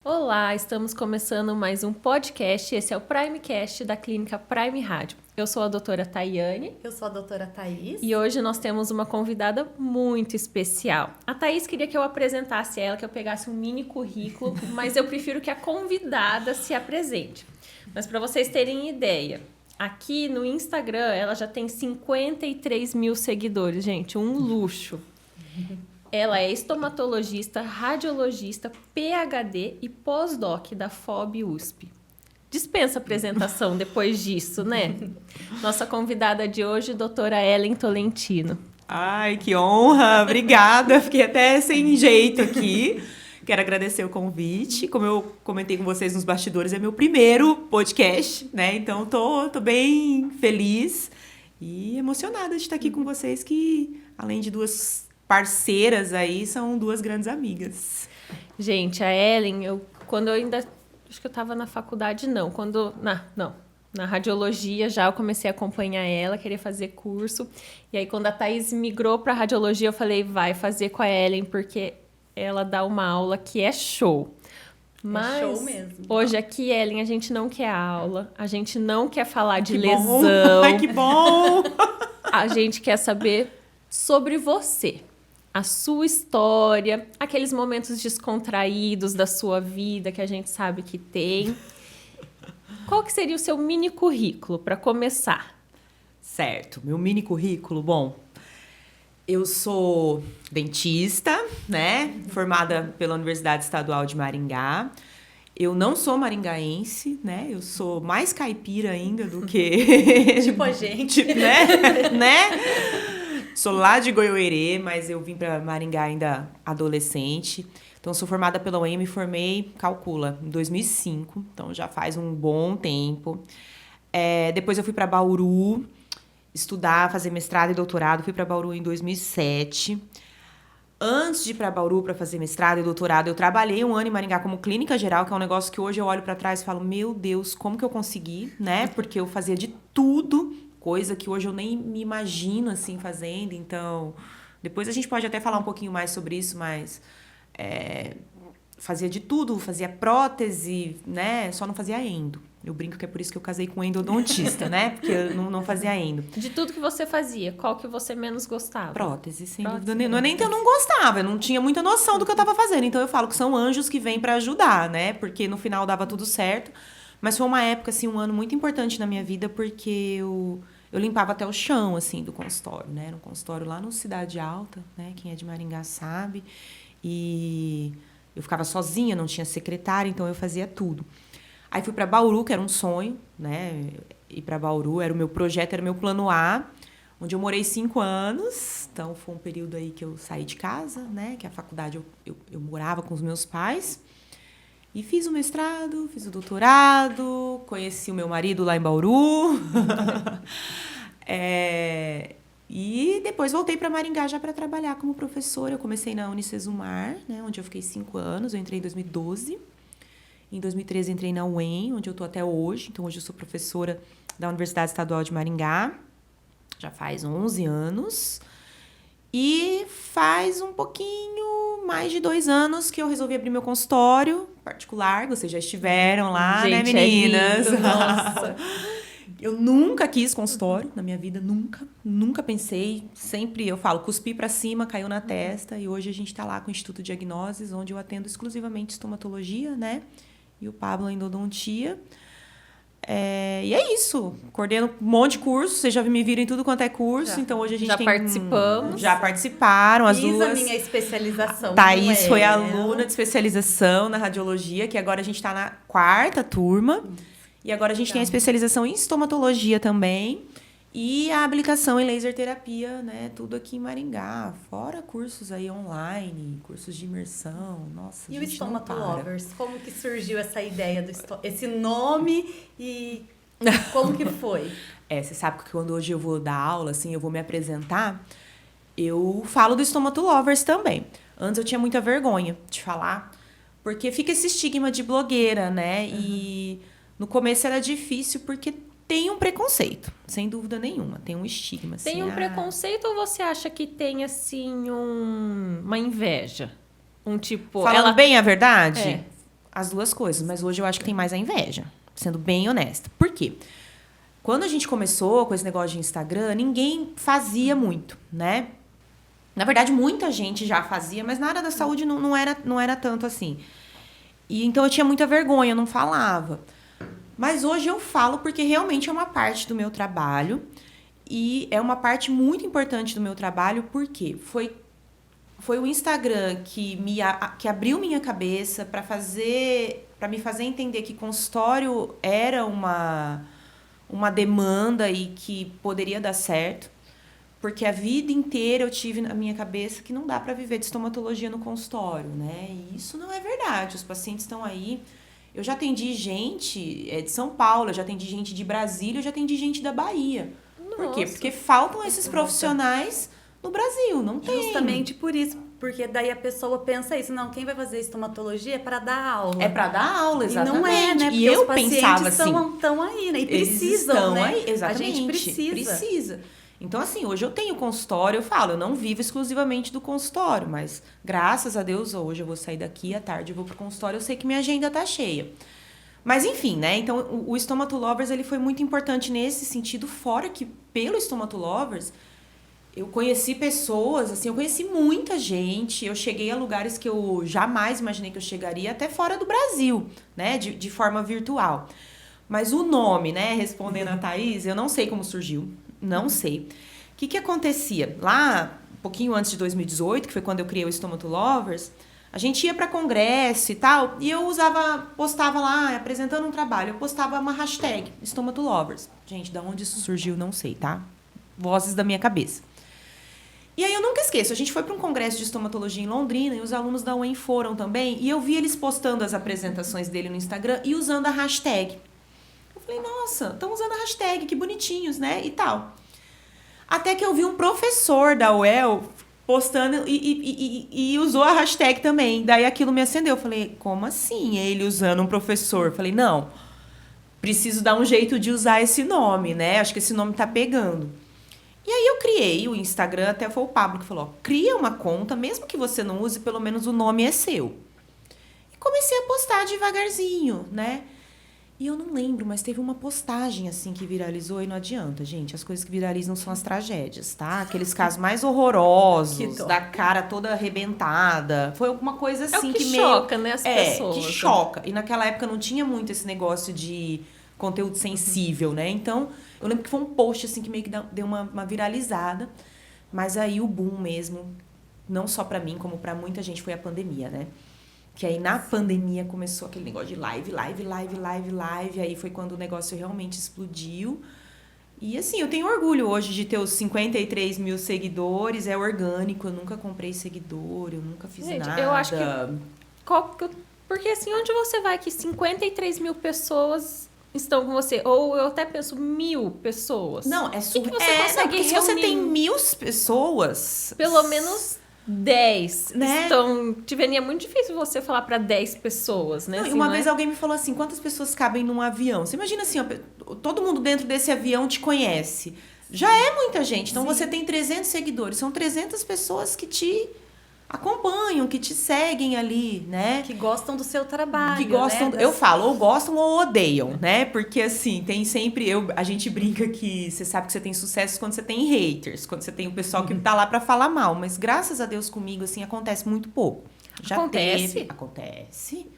Olá, estamos começando mais um podcast. Esse é o Primecast da Clínica Prime Rádio. Eu sou a doutora Tayane. Eu sou a doutora Thaís. E hoje nós temos uma convidada muito especial. A Thaís queria que eu apresentasse ela, que eu pegasse um mini currículo, mas eu prefiro que a convidada se apresente. Mas para vocês terem ideia, aqui no Instagram ela já tem 53 mil seguidores, gente, um luxo. Ela é estomatologista, radiologista, PhD e pós-doc da FOB USP. Dispensa apresentação depois disso, né? Nossa convidada de hoje, doutora Ellen Tolentino. Ai, que honra! Obrigada! Fiquei até sem jeito aqui. Quero agradecer o convite. Como eu comentei com vocês nos bastidores, é meu primeiro podcast, né? Então, tô bem feliz e emocionada de estar aqui com vocês, que além de duas parceiras aí, são duas grandes amigas. Gente, a Ellen, quando eu ainda... Acho que eu estava na faculdade, não. Na radiologia já eu comecei a acompanhar ela, queria fazer curso. E aí, quando a Thaís migrou para radiologia, eu falei, vai fazer com a Ellen, porque ela dá uma aula que é show. Mas é show mesmo. Hoje aqui, Ellen, a gente não quer aula, a gente não quer falar de Que lesão. Bom. Ai, que bom! A gente quer saber sobre você. A sua história, aqueles momentos descontraídos da sua vida que a gente sabe que tem. Qual que seria o seu mini currículo para começar? Certo, meu mini currículo, bom, eu sou dentista, né, formada pela Universidade Estadual de Maringá. Eu não sou maringaense, né, eu sou mais caipira ainda do que... Tipo a gente. né? Sou lá de Goiôerê, mas eu vim para Maringá ainda adolescente. Então, sou formada pela UEM, me formei, calcula, em 2005. Então, já faz um bom tempo. Depois, eu fui para Bauru estudar, fazer mestrado e doutorado. Fui para Bauru em 2007. Antes de ir para Bauru para fazer mestrado e doutorado, eu trabalhei um ano em Maringá como clínica geral, que é um negócio que hoje eu olho para trás e falo, meu Deus, como que eu consegui, né? Porque eu fazia de tudo, coisa que hoje eu nem me imagino, assim, fazendo. Então, depois a gente pode até falar um pouquinho mais sobre isso, mas fazia de tudo, fazia prótese, né? Só não fazia endo. Eu brinco que é por isso que eu casei com um endodontista, né? Porque eu não fazia endo. De tudo que você fazia, qual que você menos gostava? Prótese, sem dúvida nenhuma. Não é nem que eu não gostava, eu não tinha muita noção do que eu estava fazendo. Então, eu falo que são anjos que vêm para ajudar, né? Porque no final dava tudo certo. Mas foi uma época, assim, um ano muito importante na minha vida, porque eu limpava até o chão, assim, do consultório, né? Era um consultório lá no Cidade Alta, né? Quem é de Maringá sabe. E eu ficava sozinha, não tinha secretária, então eu fazia tudo. Aí fui para Bauru, que era um sonho, né? Ir para Bauru era o meu projeto, era o meu plano A, onde eu morei 5 anos. Então, foi um período aí que eu saí de casa, né? Que a faculdade eu morava com os meus pais. E fiz o mestrado, fiz o doutorado, conheci o meu marido lá em Bauru. E depois voltei para Maringá já para trabalhar como professora. Eu comecei na Unicesumar, né, onde eu fiquei 5 anos. Eu entrei em 2012. Em 2013 entrei na UEM, onde eu estou até hoje. Então, hoje eu sou professora da Universidade Estadual de Maringá. Já faz 11 anos. E faz um pouquinho mais de 2 anos que eu resolvi abrir meu consultório particular. Vocês já estiveram lá, gente, né, meninas? É lindo, nossa. Eu nunca quis consultório na minha vida, nunca pensei. Sempre, eu falo, cuspi pra cima, caiu na testa. E hoje a gente tá lá com o Instituto Diagnoses, onde eu atendo exclusivamente estomatologia, né? E o Pablo endodontia. E é isso. Coordeno um monte de curso. Vocês já me viram em tudo quanto é curso. Então, hoje a gente tem... participamos. Já participaram as duas. Fiz a minha especialização. Thaís foi aluna de especialização na radiologia, que agora a gente está na 4ª turma. E agora a gente tem a especialização em estomatologia também. E a habilitação em laser terapia, né? Tudo aqui em Maringá. Fora cursos aí online, cursos de imersão. Nossa, E a o gente não para. Stomatlovers? Como que surgiu essa ideia, esse nome e como que foi? Você sabe que quando hoje eu vou dar aula, assim, eu vou me apresentar, eu falo do Stomatlovers também. Antes eu tinha muita vergonha de falar, porque fica esse estigma de blogueira, né? Uhum. E no começo era difícil porque tem um preconceito, sem dúvida nenhuma. Tem um estigma. Assim, tem um preconceito ou você acha que tem, assim, uma inveja? Um tipo... Falando bem a verdade? as duas coisas, mas hoje eu acho que tem mais a inveja, sendo bem honesta. Por quê? Quando a gente começou com esse negócio de Instagram, ninguém fazia muito, né? Na verdade, muita gente já fazia, mas na área da saúde não era tanto assim. E então eu tinha muita vergonha, eu não falava. Mas hoje eu falo porque realmente é uma parte do meu trabalho. E é uma parte muito importante do meu trabalho, porque foi o Instagram que abriu minha cabeça para me fazer entender que consultório era uma demanda e que poderia dar certo. Porque a vida inteira eu tive na minha cabeça que não dá para viver de estomatologia no consultório, né? E isso não é verdade. Os pacientes estão aí. Eu já atendi gente de São Paulo, eu já atendi gente de Brasília, eu já atendi gente da Bahia. Por quê? Porque faltam esses profissionais no Brasil, não tem. Justamente por isso, porque daí a pessoa pensa isso, não, quem vai fazer estomatologia é para dar aula. É para dar aula, exatamente. E não é, né? Porque e eu os pacientes pensava assim, estão aí, né? E eles precisam, estão né? aí, exatamente. A gente precisa. Então, assim, hoje eu tenho consultório, eu falo, eu não vivo exclusivamente do consultório, mas graças a Deus, hoje eu vou sair daqui, à tarde eu vou pro consultório, eu sei que minha agenda tá cheia. Mas, enfim, né? Então, o Stomato-Lovers, ele foi muito importante nesse sentido, fora que, pelo Stomato-Lovers, eu conheci pessoas, assim, eu conheci muita gente, eu cheguei a lugares que eu jamais imaginei que eu chegaria, até fora do Brasil, né? De forma virtual. Mas o nome, né? Respondendo a Thaís, eu não sei como surgiu. Não sei. O que acontecia? Lá, um pouquinho antes de 2018, que foi quando eu criei o Stomato-Lovers, a gente ia para congresso e tal, e eu postava lá, apresentando um trabalho, eu postava uma hashtag, Stomato-Lovers. Gente, da onde isso surgiu, não sei, tá? Vozes da minha cabeça. E aí eu nunca esqueço, a gente foi para um congresso de estomatologia em Londrina, e os alunos da UEM foram também, e eu vi eles postando as apresentações dele no Instagram e usando a hashtag. Falei, nossa, estão usando a hashtag, que bonitinhos, né? E tal. Até que eu vi um professor da UEL postando e usou a hashtag também. Daí aquilo me acendeu. Eu falei, como assim ele usando um professor? Eu falei, não, preciso dar um jeito de usar esse nome, né? Acho que esse nome tá pegando. E aí eu criei o Instagram, até foi o Pablo que falou, ó, cria uma conta, mesmo que você não use, pelo menos o nome é seu. E comecei a postar devagarzinho, né? E eu não lembro, mas teve uma postagem, assim, que viralizou e não adianta, gente. As coisas que viralizam são as tragédias, tá? Aqueles casos mais horrorosos, da cara toda arrebentada. Foi alguma coisa assim o que meio... choca, né, as pessoas. Que choca. E naquela época não tinha muito esse negócio de conteúdo sensível, né? Então, eu lembro que foi um post, assim, que meio que deu uma viralizada. Mas aí o boom mesmo, não só pra mim, como pra muita gente, foi a pandemia, né? Que aí na pandemia começou aquele negócio de live. Aí foi quando o negócio realmente explodiu. E assim, eu tenho orgulho hoje de ter os 53 mil seguidores. É orgânico, eu nunca comprei seguidor, eu nunca fiz nada. Eu acho que... Porque assim, onde você vai que 53 mil pessoas estão com você? Ou eu até penso 1.000 pessoas. Não, é surreal. Que você consegue reunir? Se você tem 1.000 pessoas... Pelo menos 10, né? Então, é muito difícil você falar para 10 pessoas, né? Não, assim, uma vez alguém me falou assim, quantas pessoas cabem num avião? Você imagina assim, ó, todo mundo dentro desse avião te conhece. Já é muita gente. Então, você tem 300 seguidores. São 300 pessoas que te acompanham, que te seguem ali, né? Que gostam do seu trabalho, que gostam, né? Eu falo, ou gostam ou odeiam, né? Porque assim, tem sempre... a gente brinca que você sabe que você tem sucesso quando você tem haters, quando você tem o pessoal que tá lá pra falar mal. Mas graças a Deus comigo, assim, acontece muito pouco. Já acontece? Acontece.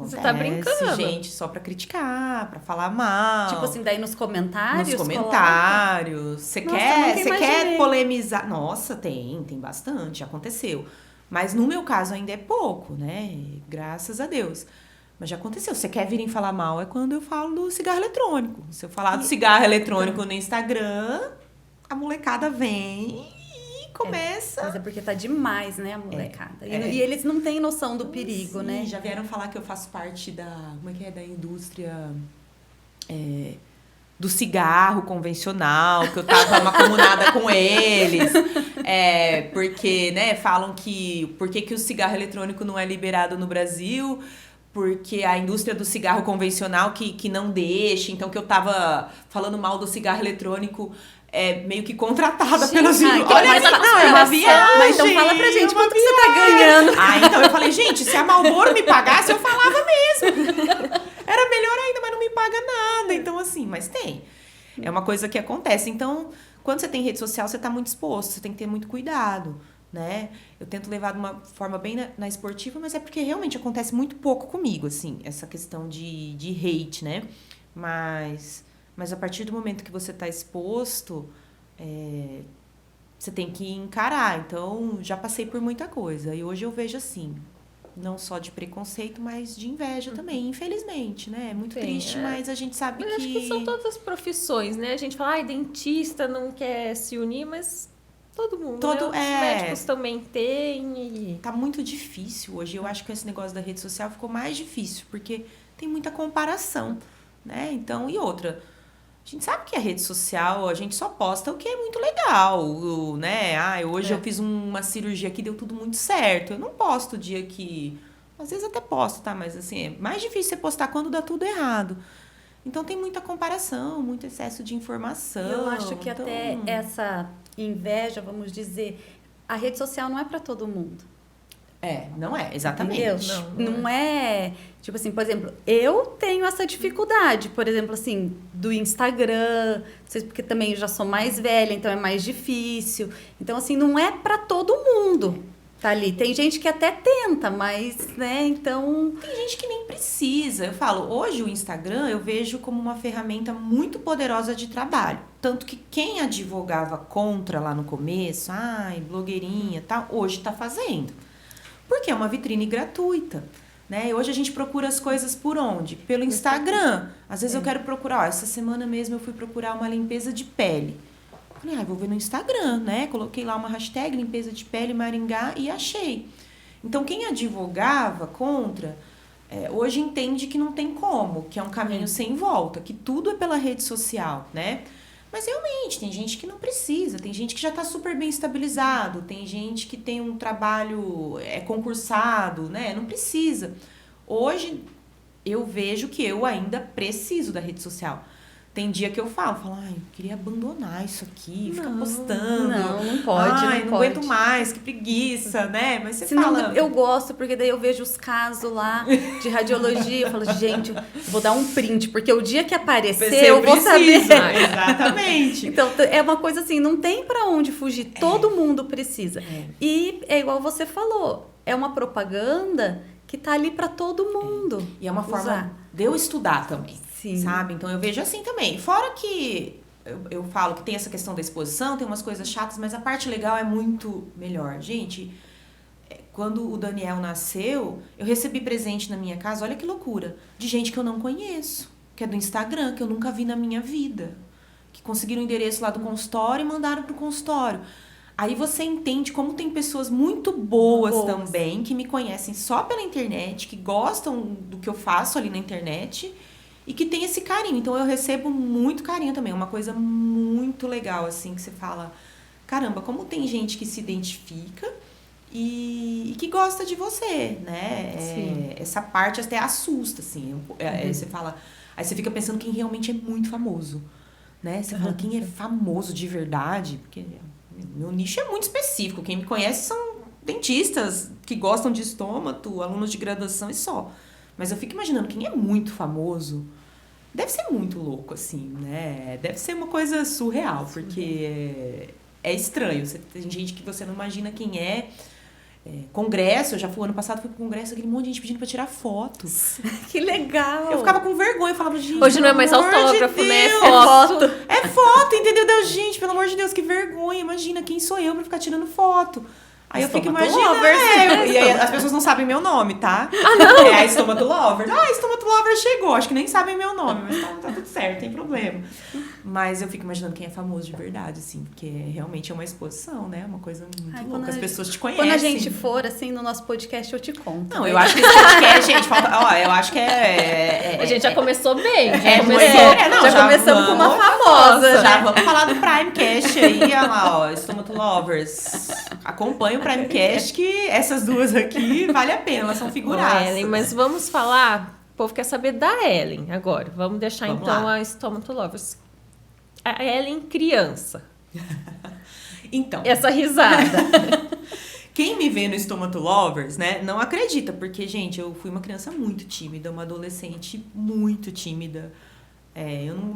Você tá brincando. Gente, só pra criticar, pra falar mal. Tipo assim, daí nos comentários? Nos comentários. Você quer polemizar? Nossa, tem bastante, aconteceu. Mas no meu caso ainda é pouco, né? Graças a Deus. Mas já aconteceu. Você quer virem falar mal é quando eu falo do cigarro eletrônico. Se eu falar do cigarro eletrônico no Instagram, a molecada vem e começa... Mas é porque tá demais, né, a molecada. E eles não têm noção do perigo, né? Já vieram falar que eu faço parte da... Como é que é? Da indústria... do cigarro convencional, que eu tava macumunada com eles. Porque, né, falam que... Por que o cigarro eletrônico não é liberado no Brasil? Porque a indústria do cigarro convencional que não deixa. Então, que eu tava falando mal do cigarro eletrônico meio que contratada Gente, pelas então, Olha, mas não, é uma viagem. Mas então fala pra gente, é uma quanto que você tá ganhando? Então eu falei, gente, se a Marlboro me pagasse, eu falava mesmo. Era melhor ainda, mas não me paga nada. Então, assim, mas tem. É uma coisa que acontece. Então, quando você tem rede social, você tá muito exposto, você tem que ter muito cuidado, né? Eu tento levar de uma forma bem na esportiva, mas é porque realmente acontece muito pouco comigo, assim, essa questão de hate, né? Mas a partir do momento que você tá exposto, você tem que encarar. Então, já passei por muita coisa. E hoje eu vejo assim, não só de preconceito, mas de inveja também, infelizmente, né? É muito triste, mas a gente sabe Eu acho que são todas as profissões, né? A gente fala, dentista não quer se unir, mas todo mundo, né? Os médicos também têm. Tá muito difícil hoje. Eu acho que esse negócio da rede social ficou mais difícil, porque tem muita comparação, né? Então, e outra... A gente sabe que a rede social, a gente só posta o que é muito legal, né? Hoje eu fiz uma cirurgia aqui, deu tudo muito certo. Eu não posto o dia que... Às vezes até posto, tá? Mas assim, é mais difícil você postar quando dá tudo errado. Então tem muita comparação, muito excesso de informação. Eu acho que até essa inveja, vamos dizer, a rede social não é para todo mundo. Não é, exatamente. Não é, tipo assim, por exemplo, eu tenho essa dificuldade, por exemplo, assim, do Instagram, porque também eu já sou mais velha, então é mais difícil. Então, assim, não é para todo mundo tá ali. Tem gente que até tenta, mas, né, então... Tem gente que nem precisa. Eu falo, hoje o Instagram eu vejo como uma ferramenta muito poderosa de trabalho. Tanto que quem advogava contra lá no começo, blogueirinha e tal, hoje tá fazendo. Porque é uma vitrine gratuita, né? Hoje a gente procura as coisas por onde? Pelo Instagram. Às vezes eu quero procurar, essa semana mesmo eu fui procurar uma limpeza de pele. Falei, vou ver no Instagram, né? Coloquei lá uma hashtag, limpeza de pele Maringá, e achei. Então, quem advogava contra, hoje entende que não tem como, que é um caminho sem volta, que tudo é pela rede social, né? Mas realmente, tem gente que não precisa, tem gente que já está super bem estabilizado, tem gente que tem um trabalho concursado, né? Não precisa. Hoje, eu vejo que eu ainda preciso da rede social. Tem dia que eu falo, eu queria abandonar isso aqui, ficar postando. Não pode, não aguento mais, que preguiça, né? Mas você Senão, fala... eu gosto, porque daí eu vejo os casos lá de radiologia, eu falo, gente, eu vou dar um print, porque o dia que aparecer, eu vou saber. Exatamente. Então, é uma coisa assim, não tem pra onde fugir, todo mundo precisa. E é igual você falou, é uma propaganda que tá ali pra todo mundo. E é uma forma de eu estudar também. Sim. Sabe? Então eu vejo assim também. Fora que eu falo que tem essa questão da exposição, tem umas coisas chatas, mas a parte legal é muito melhor. Gente, quando o Daniel nasceu, eu recebi presente na minha casa, olha que loucura, de gente que eu não conheço, que é do Instagram, que eu nunca vi na minha vida. Que conseguiram o endereço lá do consultório e mandaram pro consultório. Aí você entende como tem pessoas muito boas também, que me conhecem só pela internet, que gostam do que eu faço ali na internet... E que tem esse carinho. Então, eu recebo muito carinho também. Uma coisa muito legal, assim, que você fala... Caramba, como tem gente que se identifica e que gosta de você, né? Essa parte até assusta, assim. Você fala... Aí você fica pensando quem realmente é muito famoso, né? Você fala, quem é famoso de verdade? Porque meu nicho é muito específico. Quem me conhece são dentistas que gostam de estômago, alunos de graduação e só. Mas eu fico imaginando quem é muito famoso... Deve ser muito louco, assim, né? Deve ser uma coisa surreal, porque é estranho. Tem gente que você não imagina quem é. Congresso, eu já fui ano passado, fui pro congresso, aquele monte de gente pedindo pra tirar foto. Que legal! Eu ficava com vergonha, eu falava, gente, hoje não é mais autógrafo, né? É foto. É foto, entendeu? Gente, pelo amor de Deus, que vergonha. Imagina, quem sou eu pra ficar tirando foto? Aí eu fico imaginando. E aí as pessoas não sabem meu nome, tá? Não! É a Estômago Lover. Estômago Lover chegou. Acho que nem sabem meu nome, mas tá tudo certo, tem problema. Mas eu fico imaginando quem é famoso de verdade, assim, porque realmente é uma exposição, né? Uma coisa muito louca. As pessoas te conhecem. Quando a gente for, assim, no nosso podcast, eu te conto. Não, eu acho que esse podcast, gente, eu acho que a gente já começou bem. Já começamos com uma famosa. Já vamos falar do Primecast aí, olha lá, ó, Estômago Lovers. Acompanha o Primecast, que essas duas aqui vale a pena, elas são figuraças. Ellen, mas vamos falar, o povo quer saber da Ellen agora. Vamos deixar então lá. a Estômago Lovers. a Ellen criança. Então, Essa risada. quem me vê no Stomato Lovers, né, não acredita, porque, gente, eu fui uma criança muito tímida, uma adolescente muito tímida.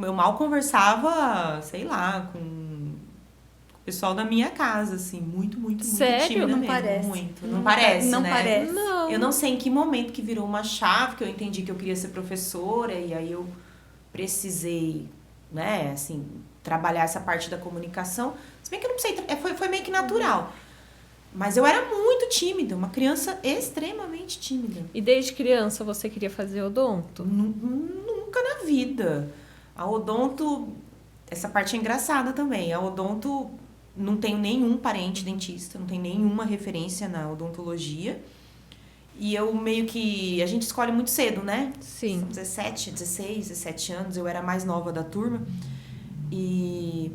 Eu mal conversava, sei lá, com o pessoal da minha casa, assim, muito Sério? tímida Não mesmo. parece. Muito. Não parece, Não né? parece. Não. Eu não sei em que momento que virou uma chave, que eu entendi que eu queria ser professora, e aí eu precisei, né, assim, trabalhar essa parte da comunicação. Se bem que eu não precisei, foi meio que natural. Mas eu era muito tímida, uma criança extremamente tímida. E desde criança você queria fazer odonto? Nunca na vida. A odonto, essa parte é engraçada também. A odonto, não tenho nenhum parente dentista, não tenho nenhuma referência na odontologia. E eu meio que... A gente escolhe muito cedo, né? Sim. 17 anos, eu era a mais nova da turma. E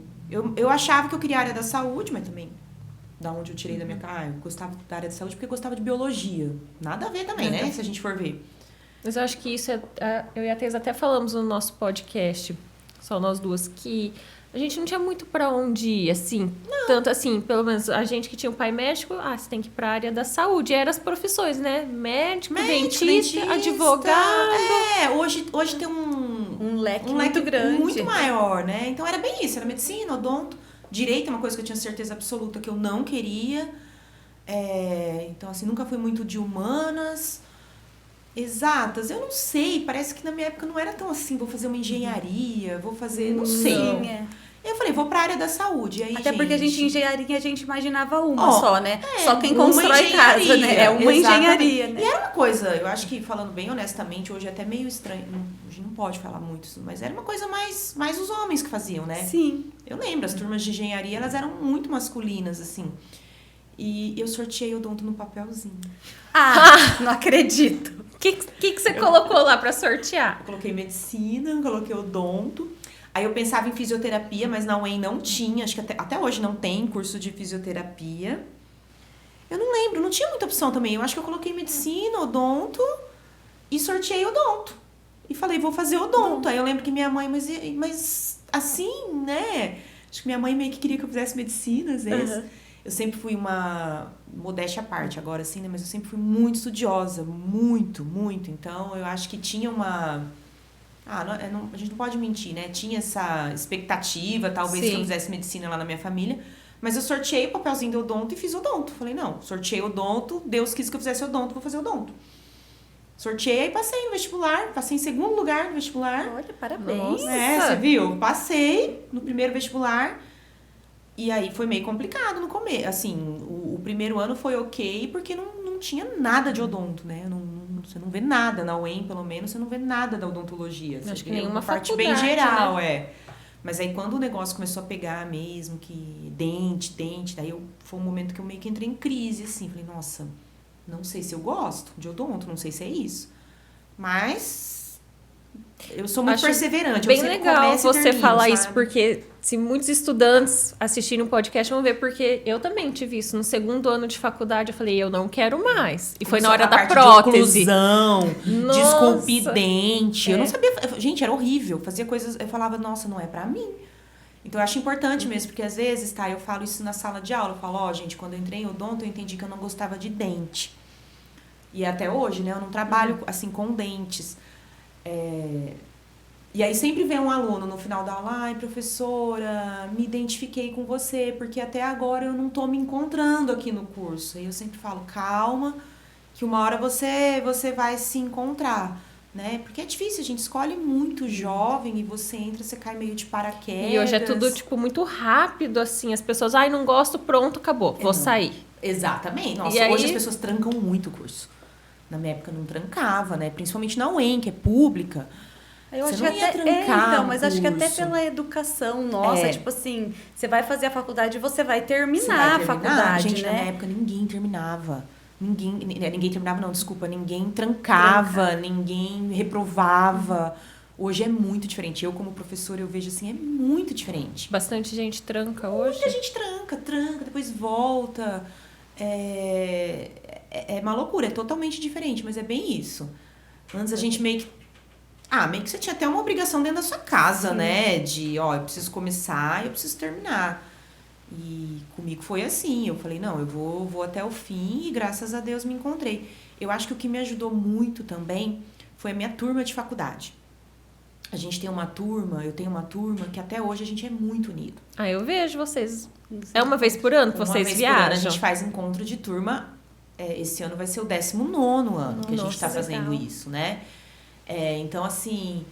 eu achava que eu queria a área da saúde, mas também... Da onde eu tirei da minha cara, eu gostava da área de saúde porque eu gostava de biologia. Nada a ver também, né? Se a gente for ver. Mas eu acho que isso eu e a Thais até falamos no nosso podcast, só nós duas, que a gente não tinha muito pra onde ir, assim. Não. Tanto assim, pelo menos a gente que tinha um pai médico, você tem que ir pra área da saúde. E eram as profissões, né? Médico, dentista, advogado. Hoje tem um leque muito grande. Muito maior, né? Então era bem isso, era medicina, odonto. Direito é uma coisa que eu tinha certeza absoluta que eu não queria. Então, assim, nunca fui muito de humanas. Exatas, eu não sei. Parece que na minha época não era tão assim. Vou fazer uma engenharia, vou fazer... Não sei. Eu falei, vou pra área da saúde. Aí, até porque engenharia a gente imaginava uma só, né? É, só quem constrói casa, né? É uma engenharia, né? E era uma coisa, eu acho que, falando bem honestamente, hoje é até meio estranho. Hoje não pode falar muito isso, mas era uma coisa mais os homens que faziam, né? Sim. Eu lembro, as turmas de engenharia, elas eram muito masculinas, assim. E eu sorteei odonto no papelzinho. Não acredito. O que você colocou lá pra sortear? Eu coloquei medicina, coloquei odonto. Aí eu pensava em fisioterapia, mas na UEM não tinha. Acho que até hoje não tem curso de fisioterapia. Eu não lembro, não tinha muita opção também. Eu acho que eu coloquei medicina, odonto e sorteei odonto. E falei, vou fazer odonto. Aí eu lembro que minha mãe, mas assim, né? Acho que minha mãe meio que queria que eu fizesse medicina, às vezes. Eu sempre fui uma... Modéstia à parte agora, assim, né? Mas eu sempre fui muito estudiosa. Muito, muito. Então, eu acho que tinha uma... a gente não pode mentir, né? Tinha essa expectativa, talvez, que eu fizesse medicina lá na minha família. Mas eu sorteei o papelzinho de odonto e fiz odonto. Falei, não, sorteei odonto, Deus quis que eu fizesse odonto, vou fazer odonto. Sorteei e passei no vestibular. Passei em segundo lugar no vestibular. Olha, parabéns. Você viu? Passei no primeiro vestibular. E aí foi meio complicado no começo. Assim, o primeiro ano foi ok, porque não tinha nada de odonto, né? Você não vê nada na UEM, pelo menos, você não vê nada da odontologia. Acho que vê nenhuma uma parte faculdade, bem geral, né? Mas aí quando o negócio começou a pegar mesmo, que dente, daí foi um momento que eu meio que entrei em crise, assim. Falei, nossa, não sei se eu gosto de odonto, não sei se é isso. Mas eu sou muito perseverante. Bem eu sempre legal começo e você termino, falar sabe? isso, porque se muitos estudantes assistirem o podcast vão ver, porque eu também tive isso. No segundo ano de faculdade, eu falei, eu não quero mais. E foi na hora da prótese. De esculpidente. Eu não sabia... Gente, era horrível. Fazia coisas... Eu falava, nossa, não é pra mim. Então, eu acho importante mesmo, porque às vezes, eu falo isso na sala de aula. Eu falo, gente, quando eu entrei em odonto, eu entendi que eu não gostava de dente. E até hoje, né? Eu não trabalho, assim, com dentes. E aí sempre vem um aluno no final da aula, ai, professora, me identifiquei com você, porque até agora eu não tô me encontrando aqui no curso. E eu sempre falo, calma, que uma hora você vai se encontrar, né? Porque é difícil, a gente escolhe muito jovem e você entra, você cai meio de paraquedas. E hoje é tudo, muito rápido, assim, as pessoas, ai, não gosto, pronto, acabou, vou sair. Exatamente. Nossa, hoje as pessoas trancam muito o curso. Na minha época não trancava, né? Principalmente na UEM, que é pública. Eu acho você não que ia até trancar mas acho que até pela educação nossa, tipo assim, você vai fazer a faculdade e você vai terminar a faculdade, gente, né? Na minha época ninguém terminava. Ninguém terminava, não, desculpa, ninguém trancava, ninguém reprovava. Hoje é muito diferente. Eu, como professora, eu vejo assim, é muito diferente. Bastante gente tranca hoje? Muita gente tranca, depois volta. É uma loucura, é totalmente diferente, mas é bem isso. Antes a gente meio que Meio que você tinha até uma obrigação dentro da sua casa, né? De, eu preciso começar, eu preciso terminar. E comigo foi assim, eu falei, não, eu vou até o fim e graças a Deus me encontrei. Eu acho que o que me ajudou muito também foi a minha turma de faculdade. Eu tenho uma turma que até hoje a gente é muito unido. Eu vejo vocês. É uma vez por ano que vocês viajam? Por ano, a gente faz encontro de turma. Esse ano vai ser o 19º ano que a gente está fazendo isso, né? Então, assim,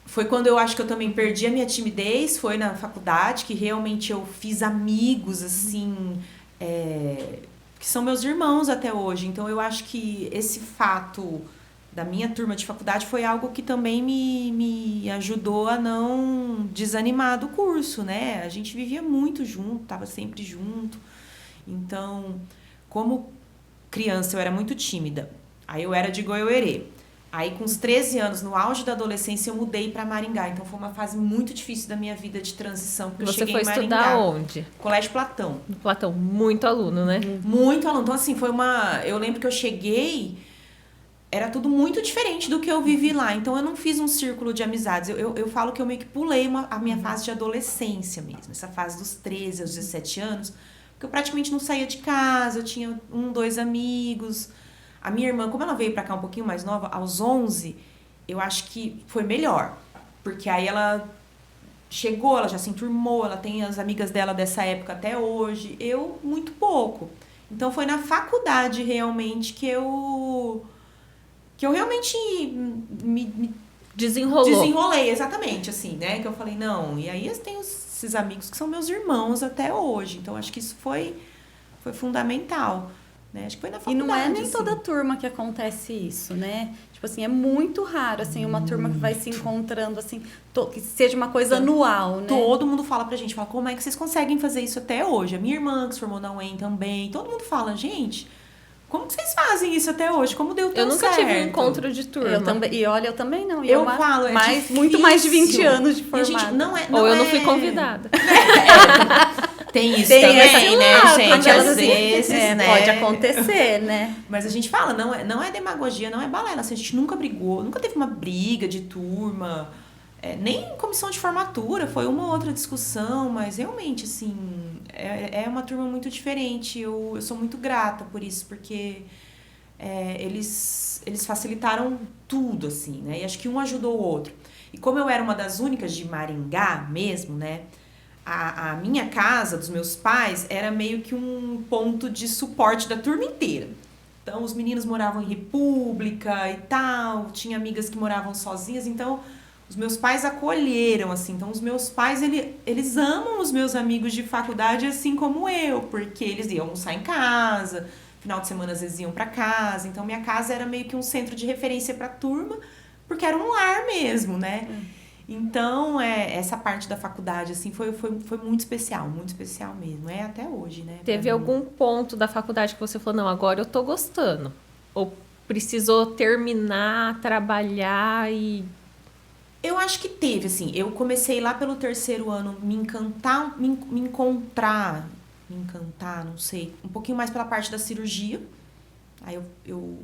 foi quando eu acho que eu também perdi a minha timidez, foi na faculdade, que realmente eu fiz amigos, assim, que são meus irmãos até hoje. Então, eu acho que esse fato da minha turma de faculdade foi algo que também me ajudou a não desanimar do curso, né? A gente vivia muito junto, estava sempre junto. Então, como criança, eu era muito tímida. Aí eu era de Goiôerê. Aí, com os 13 anos, no auge da adolescência, eu mudei para Maringá. Então, foi uma fase muito difícil da minha vida de transição, porque eu cheguei em Maringá. Você foi estudar onde? Colégio Platão. No Platão. Muito aluno, né? Muito aluno. Então, assim, eu lembro que eu cheguei, era tudo muito diferente do que eu vivi lá. Então, eu não fiz um círculo de amizades. Eu falo que eu meio que pulei a minha fase de adolescência mesmo. Essa fase dos 13 aos 17 anos. Porque eu praticamente não saía de casa. Eu tinha 2 amigos. A minha irmã, como ela veio pra cá um pouquinho mais nova, aos 11, eu acho que foi melhor. Porque aí ela chegou, ela já se enturmou, ela tem as amigas dela dessa época até hoje. Eu, muito pouco. Então, foi na faculdade, realmente, que eu realmente me desenrolei, exatamente, assim, né? Que eu falei, não. E aí, eu tenho esses amigos que são meus irmãos até hoje. Então, acho que isso foi fundamental. Né? Acho que foi na faculdade. E não é nem assim. toda turma que acontece isso, né? Tipo assim, é muito raro, assim, uma turma que vai se encontrando, assim, que seja uma coisa anual, né? Todo mundo fala pra gente, como é que vocês conseguem fazer isso até hoje? A minha irmã, que se formou na UEM também, todo mundo fala, gente, como que vocês fazem isso até hoje? Como deu tão certo? Eu nunca tive um encontro de turma. Eu também, e olha, eu também não. Eu falo, muito mais de 20 anos de formada. Gente, Ou eu não fui convidada. Tem isso também, né, lado, gente? Às vezes, né? Pode acontecer, né? Mas a gente fala, não é demagogia, não é balela. Assim, a gente nunca brigou, nunca teve uma briga de turma, nem comissão de formatura, foi uma ou outra discussão, mas realmente, assim, é uma turma muito diferente. Eu sou muito grata por isso, porque eles facilitaram tudo, assim, né? E acho que um ajudou o outro. E como eu era uma das únicas de Maringá mesmo, né? A minha casa, dos meus pais, era meio que um ponto de suporte da turma inteira. Então, os meninos moravam em República e tal, tinha amigas que moravam sozinhas, então, os meus pais acolheram, assim. Então, os meus pais, eles amam os meus amigos de faculdade assim como eu, porque eles iam almoçar em casa, final de semana às vezes iam pra casa. Então, minha casa era meio que um centro de referência pra turma, porque era um lar mesmo, né? Então, essa parte da faculdade, assim, foi muito especial mesmo. É até hoje, né? Teve algum ponto da faculdade que você falou, não, agora eu tô gostando? Ou precisou terminar, trabalhar e... Eu acho que teve, assim, eu comecei lá pelo 3º ano me encantar, não sei, um pouquinho mais pela parte da cirurgia. Aí eu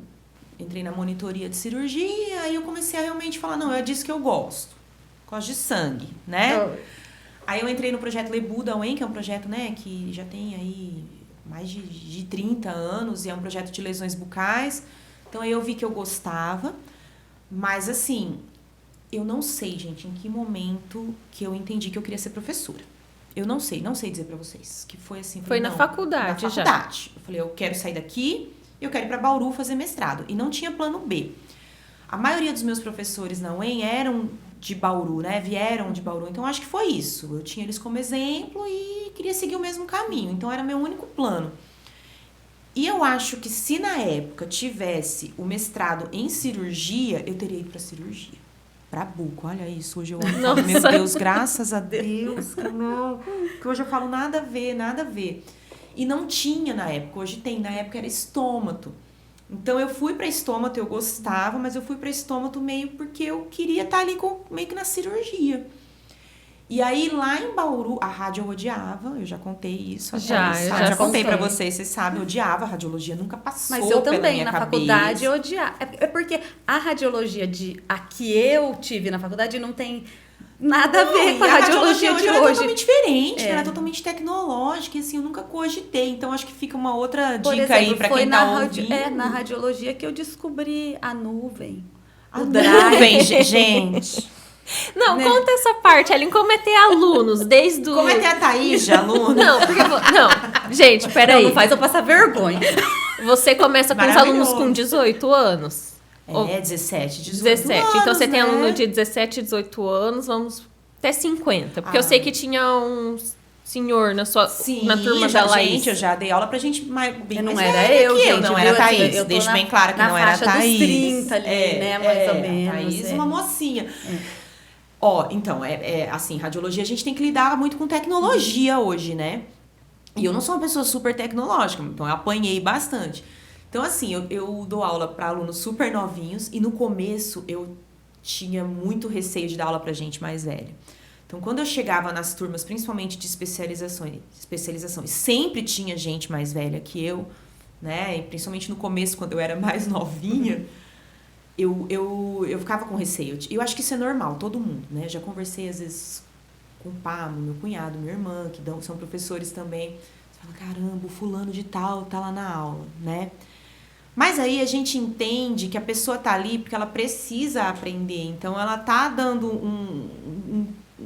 entrei na monitoria de cirurgia, aí eu comecei a realmente falar, não, é disso que eu gosto. Gosto de sangue, né? Aí eu entrei no projeto Lebu da UEM, que é um projeto, né, que já tem aí mais de 30 anos e é um projeto de lesões bucais. Então aí eu vi que eu gostava, mas assim, eu não sei, gente, em que momento que eu entendi que eu queria ser professora. Eu não sei dizer pra vocês. Que foi assim, foi na faculdade já. Eu falei, eu quero sair daqui, eu quero ir pra Bauru fazer mestrado. E não tinha plano B. A maioria dos meus professores na UEM eram de Bauru, né? Vieram de Bauru. Então, acho que foi isso. Eu tinha eles como exemplo e queria seguir o mesmo caminho. Então, era meu único plano. E eu acho que se na época tivesse o mestrado em cirurgia, eu teria ido pra cirurgia. Pra buco, olha isso. Hoje eu falo, meu Deus, graças a Deus, que não. Que hoje eu falo nada a ver. E não tinha na época. Hoje tem. Na época era estômato. Então, eu fui pra estômato, eu gostava, mas eu fui pra estômato meio porque eu queria estar ali meio que na cirurgia. E aí, lá em Bauru, a rádio eu odiava, eu já contei isso. Eu já contei pra contou. vocês sabem, eu odiava a radiologia, nunca passou Mas eu pela também, minha na cabeça. faculdade, eu odiava. É porque a radiologia a que eu tive na faculdade não tem nada a ver com a radiologia de era hoje. totalmente diferente, era totalmente tecnológica, e assim, eu nunca cogitei. Então, acho que fica uma outra Por dica exemplo, aí pra foi quem tá ouvindo. na radiologia que eu descobri a nuvem. A nuvem, gente. Não, Né? conta essa parte, Ellen, como é ter alunos, desde o... Como é que é a Thaís, de aluna? Não, porque... Não, gente, peraí. Não faz eu passar vergonha. Você começa com os Maravilhoso. alunos com 18 anos? Ou 17, 18 17. anos, Então, você tem né? aluno de 17, 18 anos, vamos até 50. Porque eu sei que tinha um senhor na turma da Laís. Gente, eu já dei aula pra gente bem Não mais era velha eu, que gente. não viu? era a Thaís. Eu tô Deixa bem claro que na não era a faixa Thaís. dos 30 ali, né? Mais ou menos. A Thaís, uma mocinha. Ó, então, assim, radiologia a gente tem que lidar muito com tecnologia hoje, né? E eu não sou uma pessoa super tecnológica, então eu apanhei bastante. Então, assim, eu dou aula para alunos super novinhos e no começo eu tinha muito receio de dar aula para gente mais velha. Então, quando eu chegava nas turmas, principalmente de especialização, e sempre tinha gente mais velha que eu, né? E principalmente no começo, quando eu era mais novinha, eu ficava com receio. Eu acho que isso é normal, todo mundo, né? Já conversei, às vezes, com o Pablo, meu cunhado, minha irmã, que são professores também. Você fala, caramba, o fulano de tal tá lá na aula, né? Mas aí a gente entende que a pessoa tá ali porque ela precisa aprender. Então, ela tá dando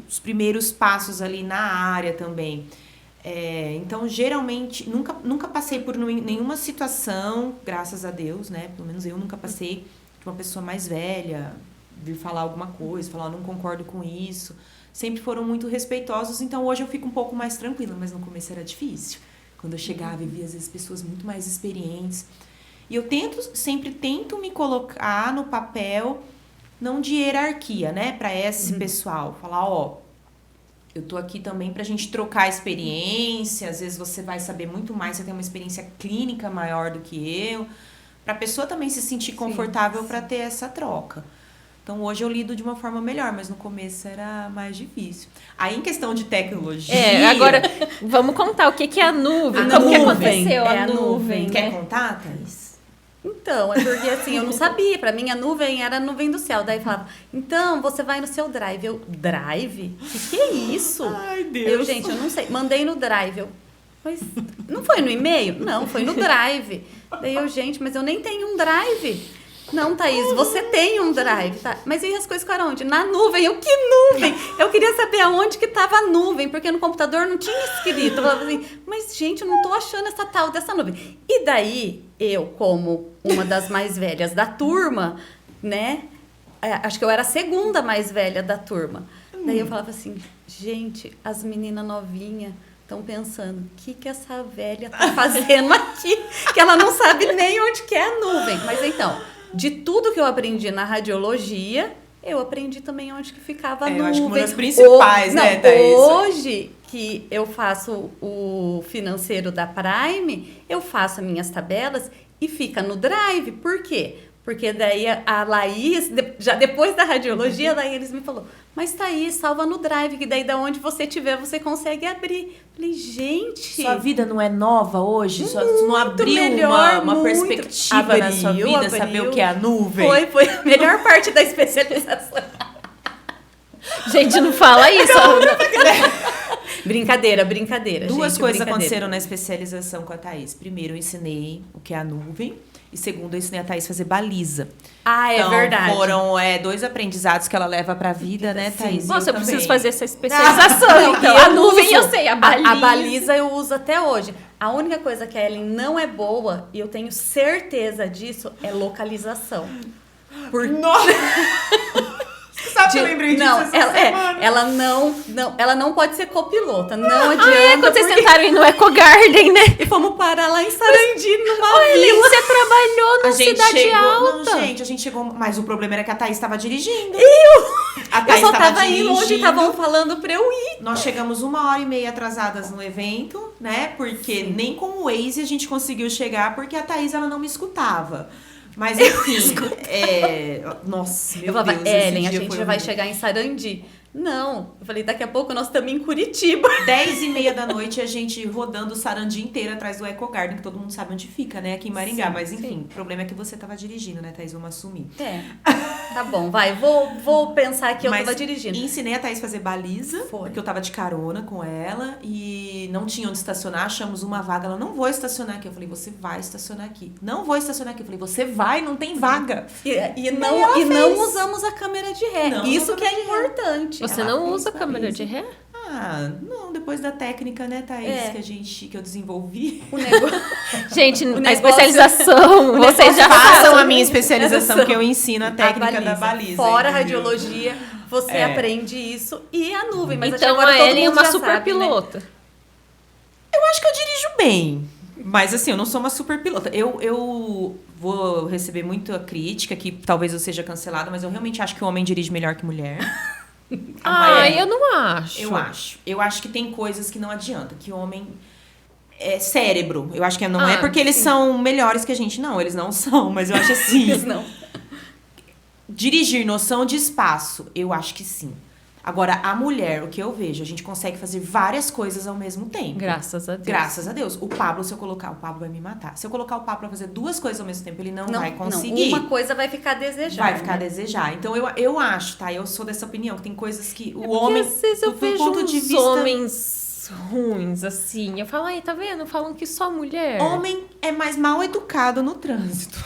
os primeiros passos ali na área também. Então, geralmente, nunca passei por nenhuma situação, graças a Deus, né? Pelo menos eu nunca passei de uma pessoa mais velha vir falar alguma coisa, falar, não concordo com isso. Sempre foram muito respeitosos, então hoje eu fico um pouco mais tranquila, mas no começo era difícil. Quando eu chegava e via, às vezes, pessoas muito mais experientes. E eu sempre tento me colocar no papel, não de hierarquia, né? Para esse pessoal. Falar, eu tô aqui também pra gente trocar experiência. Às vezes você vai saber muito mais, você tem uma experiência clínica maior do que eu. Pra pessoa também se sentir confortável para ter essa troca. Então, hoje eu lido de uma forma melhor, mas no começo era mais difícil. Aí, em questão de tecnologia... Agora, vamos contar o que é a nuvem. Como que aconteceu a nuvem? Quer contar, Thaís? Então, é porque assim, eu não sabia. Pra mim, a nuvem era a nuvem do céu. Daí falava, então, você vai no seu Drive. Eu, Drive? O que é isso? Ai, Deus. Eu, gente, eu não sei. Mandei no Drive. Eu, mas não foi no e-mail? Não, foi no Drive. Daí eu, gente, mas eu nem tenho um Drive. Não, Thaís, você tem um Drive, tá? Mas e as coisas ficaram onde? Na nuvem. Eu, que nuvem? Eu queria saber aonde que tava a nuvem, porque no computador não tinha escrito. Eu falava assim, mas, gente, eu não tô achando essa tal dessa nuvem. E daí, eu, como uma das mais velhas da turma, né? Acho que eu era a segunda mais velha da turma. Daí eu falava assim, gente, as meninas novinhas estão pensando, o que essa velha tá fazendo aqui? Que ela não sabe nem onde que é a nuvem. Mas então, de tudo que eu aprendi na radiologia, eu aprendi também onde que ficava a nuvem. Eu acho que uma das principais, né, Thaís? Hoje que eu faço o financeiro da Prime, eu faço as minhas tabelas e fica no Drive. Por quê? Porque daí a Laís, já depois da radiologia, daí eles me falou, mas Thaís, salva no Drive, que daí da onde você tiver, você consegue abrir. Falei, gente... Sua vida não é nova hoje? Você não abriu melhor, uma muito. perspectiva na sua vida, saber o que é a nuvem? Foi a melhor parte da especialização. Gente, não fala isso. Brincadeira. Duas gente, coisas aconteceram na especialização com a Thaís. Primeiro, eu ensinei o que é a nuvem. E segundo, eu ensinei a Thaís a fazer baliza. Ah, é então, verdade. Foram 2 aprendizados que ela leva pra vida, né, Thaís? Nossa, eu também. preciso fazer essa especialização. Então, E a nuvem eu sei, a baliza. A baliza eu uso até hoje. A única coisa que a Ellen não é boa, e eu tenho certeza disso, é localização. Nossa! Sabe que eu lembrei disso não, essa semana? ela não pode ser copilota. Não adianta. Quando vocês tentaram ir no Eco Garden, né? E fomos parar lá em Sarandi, numa Ellen, vila. você trabalhou na Cidade Alta. Não, gente, a gente chegou... Mas o problema era que a Thaís estava dirigindo. A Eu Thaís só tava tava indo onde dirigindo. estavam falando pra eu ir. Nós chegamos 1h30 atrasadas no evento, né? Porque nem com o Waze a gente conseguiu chegar, porque a Thaís, ela não me escutava. Mas enfim, nossa, meu Eu falava, Deus, esse Ellen, a dia gente foi já vai horrível. chegar em Sarandi. Não. Eu falei, daqui a pouco nós estamos em Curitiba. 10h30 da noite, a gente rodando o Sarandi inteiro atrás do Eco Garden, que todo mundo sabe onde fica, né? Aqui em Maringá. Sim, mas enfim, sim. o problema é que você tava dirigindo, né, Thaís? Vamos assumir. É. Tá bom, vai. Vou pensar que eu Mas tava dirigindo. ensinei a Thaís a fazer baliza, Foi. porque eu tava de carona com ela e não tinha onde estacionar, achamos uma vaga, ela não vou estacionar aqui. Eu falei, você vai estacionar aqui. Não vou estacionar aqui. Eu falei, você vai, não tem vaga. E ela não fez. usamos a câmera de ré. Não Isso usamos que é a câmera de ré. importante. Você Ela não fez usa câmera baliza. de ré? Ah, não, depois da técnica, né, Thaís, É. que eu desenvolvi. O negócio... Gente, a negócio- especialização, vocês já Façam sabem. a minha especialização, que eu ensino a técnica da baliza. Fora a entendeu? radiologia, você É. aprende isso e a nuvem. Mas acho que Então agora a todo Ellen é mundo uma já super sabe, né? pilota. Eu acho que eu dirijo bem. Mas assim, eu não sou uma super pilota. Eu vou receber muita crítica, que talvez eu seja cancelada, mas eu realmente acho que o homem dirige melhor que mulher. Eu não acho. Eu acho. Eu acho que tem coisas que não adianta. Que o homem é cérebro. Eu acho que não é porque eles são melhores que a gente. Não, eles não são. Mas eu acho assim. Eles não. Dirigir noção de espaço, eu acho que sim. Agora, a mulher, o que eu vejo, a gente consegue fazer várias coisas ao mesmo tempo. Graças a Deus. Graças a Deus. O Pablo, se eu colocar, o Pablo vai me matar. Se eu colocar o Pablo pra fazer duas coisas ao mesmo tempo, ele não vai conseguir. Não, uma coisa vai ficar a desejar. Vai ficar a né? desejar. Então, eu acho, tá? Eu sou dessa opinião, que tem coisas que o Porque homem, às vezes eu do vejo ponto de uns vista... homens ruins, assim. Eu falo, aí, tá vendo? Falam que só mulher. Homem é mais mal educado no trânsito.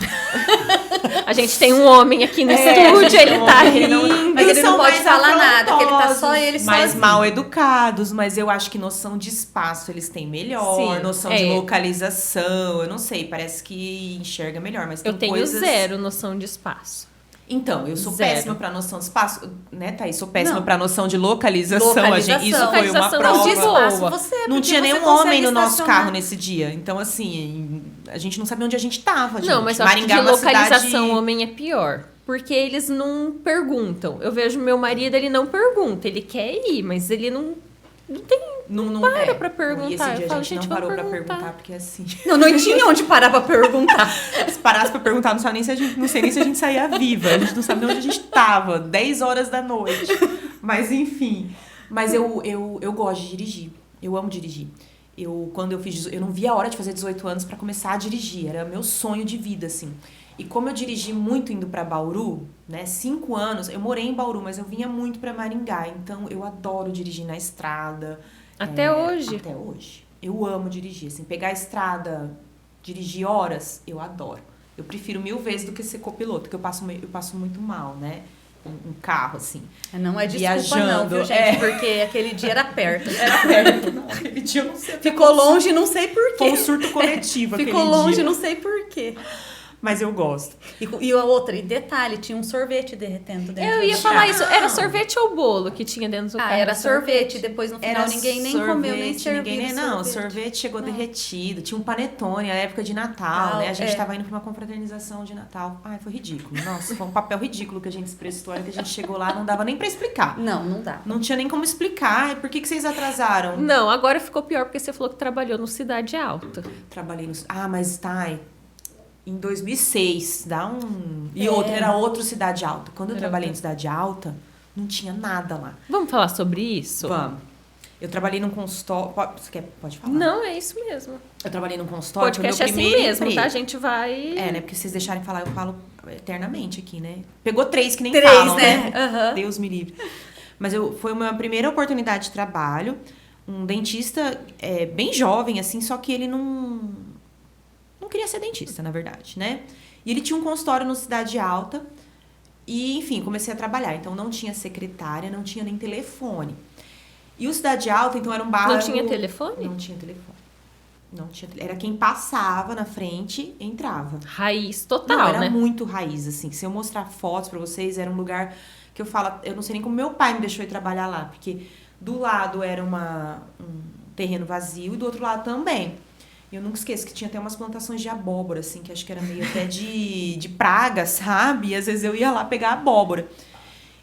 A gente tem um homem aqui no a estúdio, gente ele tem um tá homem que rindo. não- Mas ele São não pode mais falar nada, que ele tá só afrontosos, ele mais sozinho. mal educados, mas eu acho que noção de espaço eles têm melhor, Sim, noção é. de localização, eu não sei, parece que enxerga melhor, mas tem Eu tenho coisas... zero noção de espaço. Então, eu sou Zero. péssima pra noção de espaço, né, Thaís? Sou péssima Não. pra noção de localização. Isso foi uma Localização prova. De espaço, Boa. você, Não porque tinha você nenhum consegue homem no nosso estacionar. carro nesse dia. Então, assim, a gente não sabia onde a gente tava, gente. Não, mas eu acho que Maringá de é uma localização cidade... homem é pior. Porque eles não perguntam. Eu vejo meu marido, ele não pergunta. Ele quer ir, mas ele não tem... Não para pra perguntar. E esse dia Eu falo, a gente gente, não parou vamos pra perguntar. perguntar, porque assim... Não tinha onde parar pra perguntar. Se parasse pra perguntar, não sei nem se a gente saía viva. A gente não sabe nem onde a gente tava. 10 horas da noite. Mas, enfim. Mas eu gosto de dirigir. Eu amo dirigir. Quando eu fiz... Eu não via a hora de fazer 18 anos pra começar a dirigir. Era meu sonho de vida, assim. E como eu dirigi muito indo pra Bauru, né? 5 anos... Eu morei em Bauru, mas eu vinha muito pra Maringá. Então, eu adoro dirigir na estrada. Até hoje. Até hoje. Eu amo dirigir. Assim, pegar a estrada, dirigir horas, eu adoro. Eu prefiro 1000 vezes do que ser copiloto, porque eu passo muito mal, né? Um carro, assim. Não é desculpa Viajando, não, viu, gente? Porque aquele dia era perto. Era perto. Não, aquele dia eu não sei. Ficou longe, não sei por Foi um quê. surto coletivo Ficou aquele longe, dia. não sei por quê. Mas eu gosto. E a outra, e detalhe, tinha um sorvete derretendo dentro. Eu ia do falar carro. isso. Era sorvete ou bolo que tinha dentro do carro? Era sorvete. Depois, no final, ninguém nem comeu, nem serviu Não, o sorvete chegou derretido. Tinha um panetone, a época de Natal, né? A gente tava indo pra uma confraternização de Natal. Ai, foi ridículo. Nossa, foi um papel ridículo que a gente se prestou. A hora que a gente chegou lá, não dava nem pra explicar. Não dá. Não tinha nem como explicar. Por que vocês atrasaram? Não, agora ficou pior porque você falou que trabalhou no Cidade Alta. Trabalhei no... Ah, mas tá... Em 2006, dá um... E era outro Cidade Alta. Quando eu trabalhei em Cidade Alta, não tinha nada lá. Vamos falar sobre isso? Vamos. Eu trabalhei num consultório... Pode falar? Não, é isso mesmo. Eu trabalhei num consultório... Podcast foi é meu assim primeiro mesmo, emprego. tá? A gente vai... É, né? Porque se vocês deixarem falar, eu falo eternamente aqui, né? Pegou 3 que nem 3, falam, né? Aham. Deus me livre. Mas foi a minha primeira oportunidade de trabalho. Um dentista bem jovem, assim, só que ele não queria ser dentista, na verdade, né? E ele tinha um consultório no Cidade Alta. E, enfim, comecei a trabalhar. Então, não tinha secretária, não tinha nem telefone. E o Cidade Alta, então, era um bairro... Não tinha telefone? Não tinha telefone. Não tinha Era quem passava na frente, entrava. Raiz total, Não, era né? muito raiz, assim. Se eu mostrar fotos pra vocês, era um lugar que eu falo... Eu não sei nem como meu pai me deixou ir trabalhar lá. Porque do lado era um terreno vazio e do outro lado também. E eu nunca esqueço que tinha até umas plantações de abóbora, assim, que acho que era meio até de praga, sabe? E às vezes eu ia lá pegar abóbora.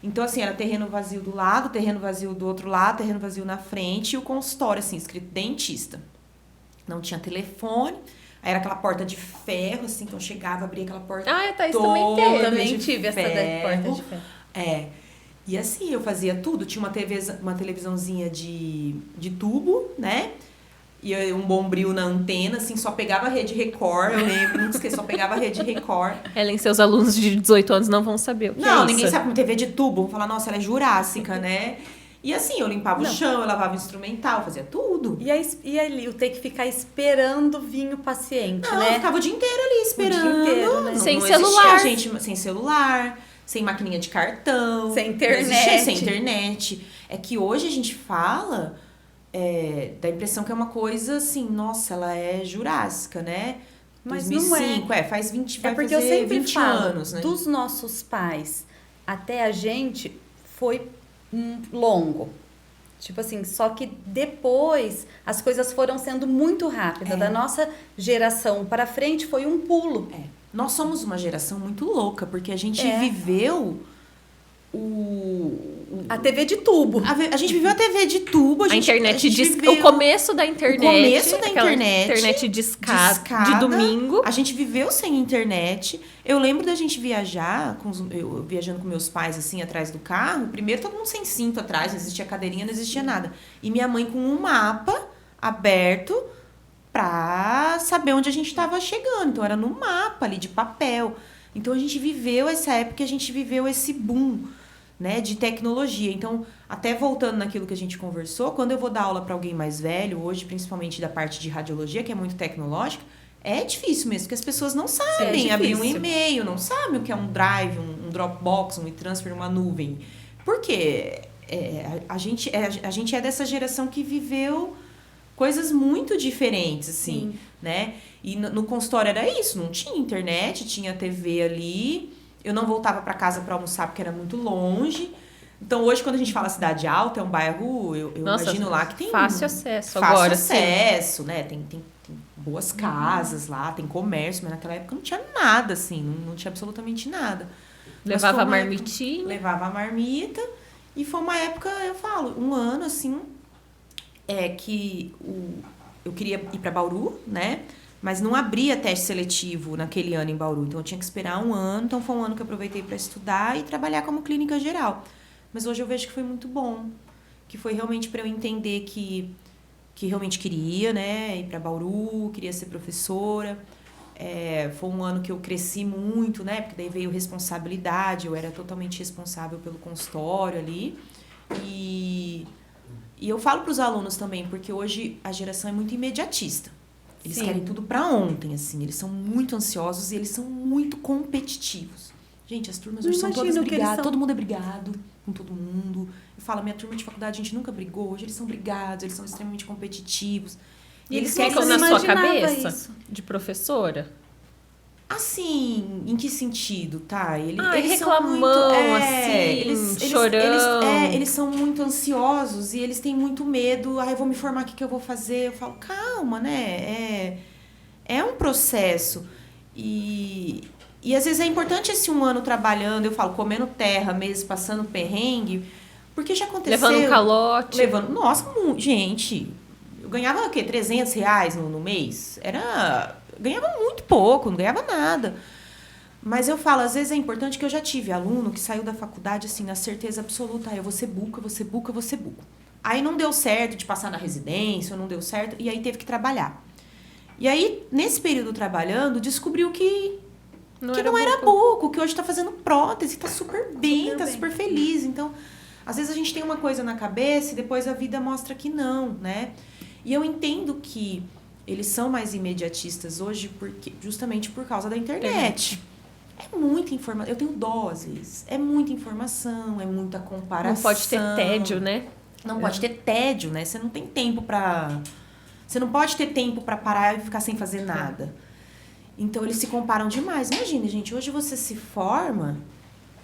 Então, assim, era terreno vazio do lado, terreno vazio do outro lado, terreno vazio na frente e o consultório, assim, escrito dentista. Não tinha telefone, aí era aquela porta de ferro, assim, então eu chegava, abria aquela porta Ah, a Thaís toda também teve. Eu também de tive essa da ferro. porta de ferro. É. E assim, eu fazia tudo. Tinha uma televisãozinha de tubo, né? E um bombril na antena, assim, só pegava a Rede Record. Eu lembro, nunca esqueci, só pegava a Rede Record. Ellen, seus alunos de 18 anos não vão saber o que é isso. Não, ninguém sabe como TV de tubo. Vão falar, nossa, ela é jurássica, né? E assim, eu limpava o chão, eu lavava o instrumental, fazia tudo. E ali, eu ter que ficar esperando vir o paciente, Não, né? eu ficava o dia inteiro ali esperando. O dia inteiro, né? Sem Não celular. existia, gente, sem celular, sem maquininha de cartão. Sem não internet. existia, sem internet. É que hoje a gente fala, dá a impressão que é uma coisa assim, nossa, ela é jurássica, né? Mas 2005, não é. Faz 20, vai Porque fazer eu sempre 20 falo, anos, né? dos nossos pais até a gente foi longo. Tipo assim, só que depois as coisas foram sendo muito rápidas. Da nossa geração para frente foi um pulo. Nós somos uma geração muito louca, porque a gente viveu A TV de tubo. A gente viveu a TV de tubo, A internet viveu o começo da internet. O começo da aquela internet. Internet discada de domingo. A gente viveu sem internet. Eu lembro da gente viajar, eu viajando com meus pais, assim, atrás do carro. Primeiro, todo mundo sem cinto atrás, não existia cadeirinha, não existia nada. E minha mãe com um mapa aberto pra saber onde a gente estava chegando. Então, era no mapa ali, de papel. Então, a gente viveu essa época, a gente viveu esse boom, né, de tecnologia. Então, até voltando naquilo que a gente conversou, quando eu vou dar aula para alguém mais velho, hoje, principalmente da parte de radiologia, que é muito tecnológica, é difícil mesmo, porque as pessoas não sabem abrir um e-mail, não sabem o que é um Drive, um Dropbox, um e-transfer, uma nuvem. Por quê? A gente é dessa geração que viveu coisas muito diferentes, assim, né? E no consultório era isso, não tinha internet, tinha TV ali. Eu não voltava para casa para almoçar porque era muito longe. Então, hoje, quando a gente fala cidade alta, é um bairro, eu imagino lá que tem... Fácil acesso fácil agora. acesso, né? Tem boas casas lá, tem comércio, mas naquela época não tinha nada, assim, não tinha absolutamente nada. Levava a marmitinha. Levava a marmita. E foi uma época, eu falo, um ano, assim, que eu queria ir para Bauru, né? Mas não abria teste seletivo naquele ano em Bauru. Então, eu tinha que esperar um ano. Então, foi um ano que eu aproveitei para estudar e trabalhar como clínica geral. Mas hoje eu vejo que foi muito bom. Que foi realmente para eu entender que realmente queria, né? Ir para Bauru, queria ser professora. Foi um ano que eu cresci muito, né? Porque daí veio responsabilidade. Eu era totalmente responsável pelo consultório ali. E eu falo para os alunos também, porque hoje a geração é muito imediatista. Eles querem tudo pra ontem, assim. Eles são muito ansiosos e eles são muito competitivos. Gente, as turmas hoje são todas brigadas. Todo mundo é brigado com todo mundo. Eu falo, minha turma de faculdade, a gente nunca brigou. Hoje eles são brigados, eles são extremamente competitivos. E eles ficam na sua cabeça de professora? Assim, em que sentido, tá? Eles reclamão, são muito, assim, chorão. Eles são muito ansiosos e eles têm muito medo. Eu vou me formar, o que eu vou fazer? Eu falo, calma, né? É um processo. E às vezes é importante esse um ano trabalhando, eu falo, comendo terra, meses passando perrengue, porque já aconteceu... Levando calote. Nossa, gente, eu ganhava o quê? R$300 no mês? Ganhava muito pouco, não ganhava nada. Mas eu falo, às vezes é importante, que eu já tive aluno que saiu da faculdade, assim, na certeza absoluta, eu vou ser buca. Aí não deu certo de passar na residência, não deu certo, e aí teve que trabalhar. E aí, nesse período trabalhando, descobriu que não era buco, que hoje tá fazendo prótese, tá super bem, tá super feliz. Então, às vezes a gente tem uma coisa na cabeça e depois a vida mostra que não, né? E eu entendo que eles são mais imediatistas hoje justamente por causa da internet. É muita informação. Eu tenho dó, às vezes. É muita informação, é muita comparação. Não pode ter tédio, né? Não pode ter tédio, né? Você não tem tempo pra... Você não pode ter tempo pra parar e ficar sem fazer nada. Então, eles se comparam demais. Imagina, gente, hoje você se forma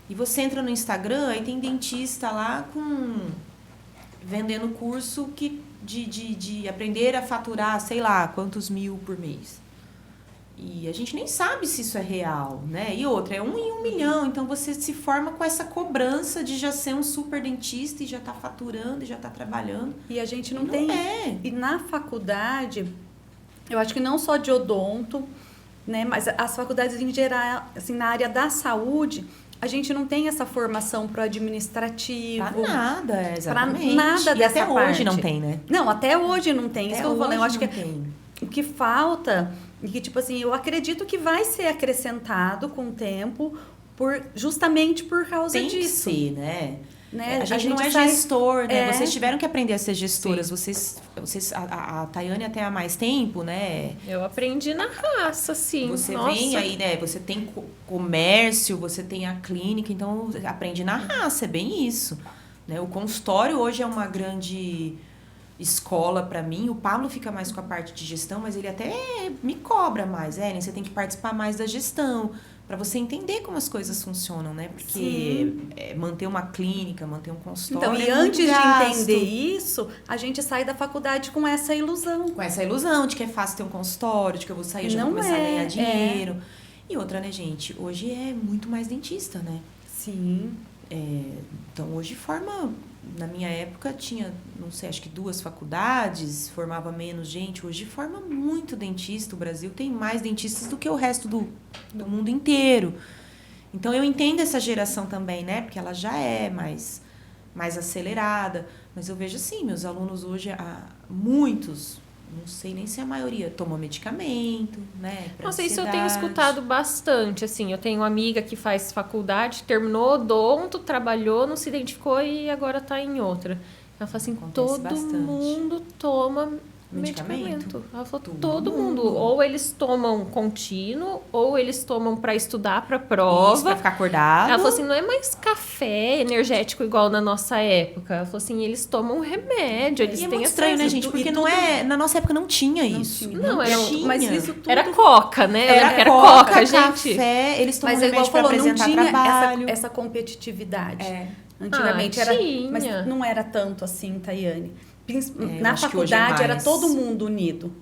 e você entra no Instagram e tem dentista lá vendendo curso de aprender a faturar, sei lá, quantos mil por mês. E a gente nem sabe se isso é real, né? E outra, é 1 em 1 milhão. Então, você se forma com essa cobrança de já ser um super dentista e já tá faturando e já tá trabalhando. E a gente não tem... E na faculdade, eu acho que não só de odonto, né? Mas as faculdades em geral, assim, na área da saúde, a gente não tem essa formação pro administrativo. Pra nada, exatamente. Pra nada e dessa até parte. hoje não tem, né? Não, até hoje não tem. Isso que eu falei. Eu acho que tem. o que falta, e que, tipo assim, eu acredito que vai ser acrescentado com o tempo, justamente por causa Tem que disso. ser, né? Né? A gente não é sai- gestor, né? É. Vocês tiveram que aprender a ser gestoras. Vocês a Tayane até há mais tempo, né? Eu aprendi na raça, sim. Você Nossa. vem aí, né? Você tem comércio, você tem a clínica, então aprende na raça, é bem isso. Né? O consultório hoje é uma grande escola para mim. O Pablo fica mais com a parte de gestão, mas ele até me cobra mais. Você tem que participar mais da gestão, para você entender como as coisas funcionam, né? Porque manter uma clínica, manter um consultório. Então, e é muito antes de gasto. entender isso, a gente sai da faculdade com essa ilusão. Com essa ilusão de que é fácil ter um consultório, de que eu vou sair e já vou Não começar a é, ganhar dinheiro. E outra, né, gente? Hoje é muito mais dentista, né? Sim. Então, hoje forma... Na minha época tinha, não sei, acho que 2 faculdades, formava menos gente. Hoje forma muito dentista. O Brasil tem mais dentistas do que o resto do mundo inteiro. Então, eu entendo essa geração também, né? Porque ela já é mais acelerada. Mas eu vejo assim, meus alunos hoje, muitos, não sei nem se a maioria, tomam medicamento, né? Pra Nossa, isso eu tenho ansiedade. escutado bastante, assim, eu tenho uma amiga que faz faculdade, terminou odonto, trabalhou, não se identificou e agora tá em outra. Ela fala assim, Acontece todo bastante. mundo toma Medicamento. medicamento. Ela falou, Todo todo mundo. mundo. Ou eles tomam contínuo, ou eles tomam pra estudar pra Isso, prova. pra ficar acordado. Ela falou assim, não é mais café energético igual na nossa época. Ela falou assim, eles tomam remédio, eles E é têm muito estranho, né, acesso. gente? E Porque tudo- não é... Na nossa época não tinha isso. tinha. Não, era- tinha. Mas isso tudo... Era coca, né? Eu lembro Era que era coca, coca, gente. café, eles tomam Mas é igual remédio pra falou, não apresentar tinha trabalho. essa competitividade. É. Antigamente Ah, era... tinha. Mas não era tanto assim, Tayane. eu Na acho que hoje é faculdade era mais. todo mundo unido.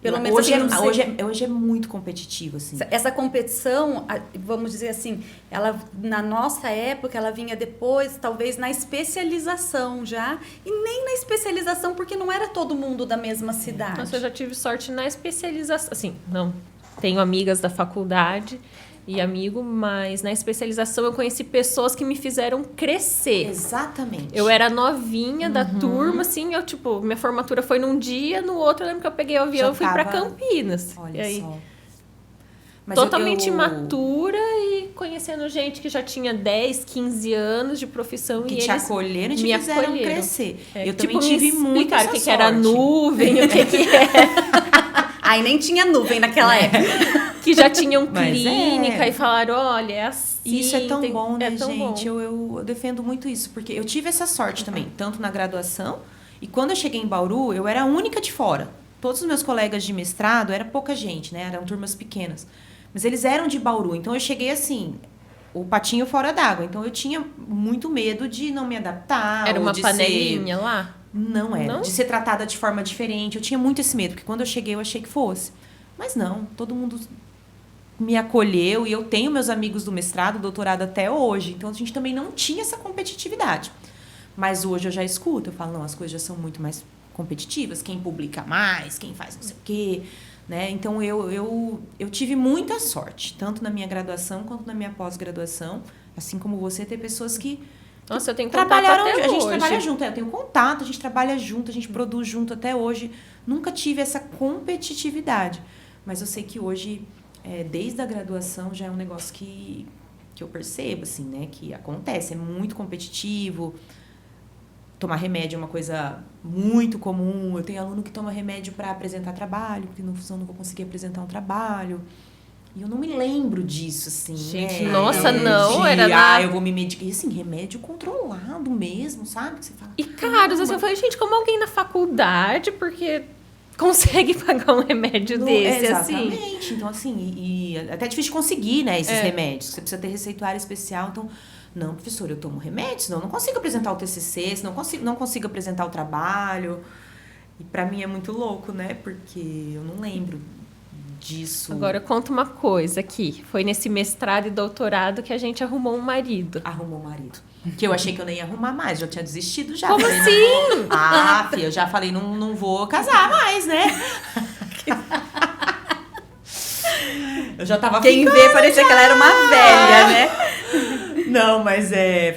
Pelo menos hoje, assim, não sei- hoje é muito competitivo, assim. Essa competição, vamos dizer assim, ela na nossa época, ela vinha depois, talvez na especialização já, e nem na especialização, porque não era todo mundo da mesma cidade. Nossa, eu já tive sorte na especialização. Assim, não tenho amigas da faculdade e amigo, mas na especialização eu conheci pessoas que me fizeram crescer. Exatamente. Eu era novinha da turma, assim, eu, tipo, minha formatura foi num dia, no outro eu lembro que eu peguei o avião Já e fui pra tava- Campinas. Olha e aí, só. Mas totalmente eu- imatura e conhecendo gente que já tinha 10, 15 anos de profissão Que e te eles acolheram e te me fizeram acolheram. crescer. É, Eu tipo, também tive me muito explicaram essa o que era sorte. nuvem, o que é. Aí nem tinha nuvem naquela época. Que já tinham Mas clínica é. e falaram, olha, é assim. Isso é tão bom, né, é tão gente? bom. Eu defendo muito isso, porque eu tive essa sorte também, tanto na graduação, e quando eu cheguei em Bauru, eu era a única de fora. Todos os meus colegas de mestrado, era pouca gente, né? Eram turmas pequenas. Mas eles eram de Bauru, então eu cheguei assim, o patinho fora d'água. Então eu tinha muito medo de não me adaptar. Era ou uma de panelinha lá? Não era. Não? De ser tratada de forma diferente. Eu tinha muito esse medo, porque quando eu cheguei, eu achei que fosse. Mas não, todo mundo me acolheu. E eu tenho meus amigos do mestrado, doutorado até hoje. Então, a gente também não tinha essa competitividade. Mas hoje eu já escuto. Eu falo, não, as coisas já são muito mais competitivas. Quem publica mais, quem faz não sei o quê. Né? Então, eu tive muita sorte. Tanto na minha graduação, quanto na minha pós-graduação. Assim como você, ter pessoas que... Nossa, eu tenho contato Trabalharam, até a gente hoje. trabalha junto, eu tenho contato, a gente trabalha junto, a gente produz junto até hoje. Nunca tive essa competitividade. Mas eu sei que hoje, desde a graduação, já é um negócio que eu percebo, assim, né? Que acontece, é muito competitivo. Tomar remédio é uma coisa muito comum. Eu tenho aluno que toma remédio para apresentar trabalho, porque senão não vou conseguir apresentar um trabalho. E eu não me lembro disso, assim, Gente, né? nossa, não, era eu vou me medicar. E assim, remédio controlado mesmo, sabe? Que você fala, E caros, assim, eu falei, gente, como alguém na faculdade, porque consegue pagar um remédio desse, assim? exatamente. Então, assim, e até é difícil de conseguir, né, esses remédios. Você precisa ter receituário especial, então... Não, professor, eu tomo remédio, senão eu não consigo apresentar o TCC, senão não consigo apresentar o trabalho. E pra mim é muito louco, né? Porque eu não lembro disso. Agora, conta uma coisa aqui. Foi nesse mestrado e doutorado que a gente arrumou um marido. Arrumou um marido. Que eu achei que eu nem ia arrumar mais, já tinha desistido já. Como Falei, não assim? vou- Ah, filha, eu já falei, não vou casar mais, né? Eu já tava Quem ficando vê parecia que ela era uma velha, né? Não, mas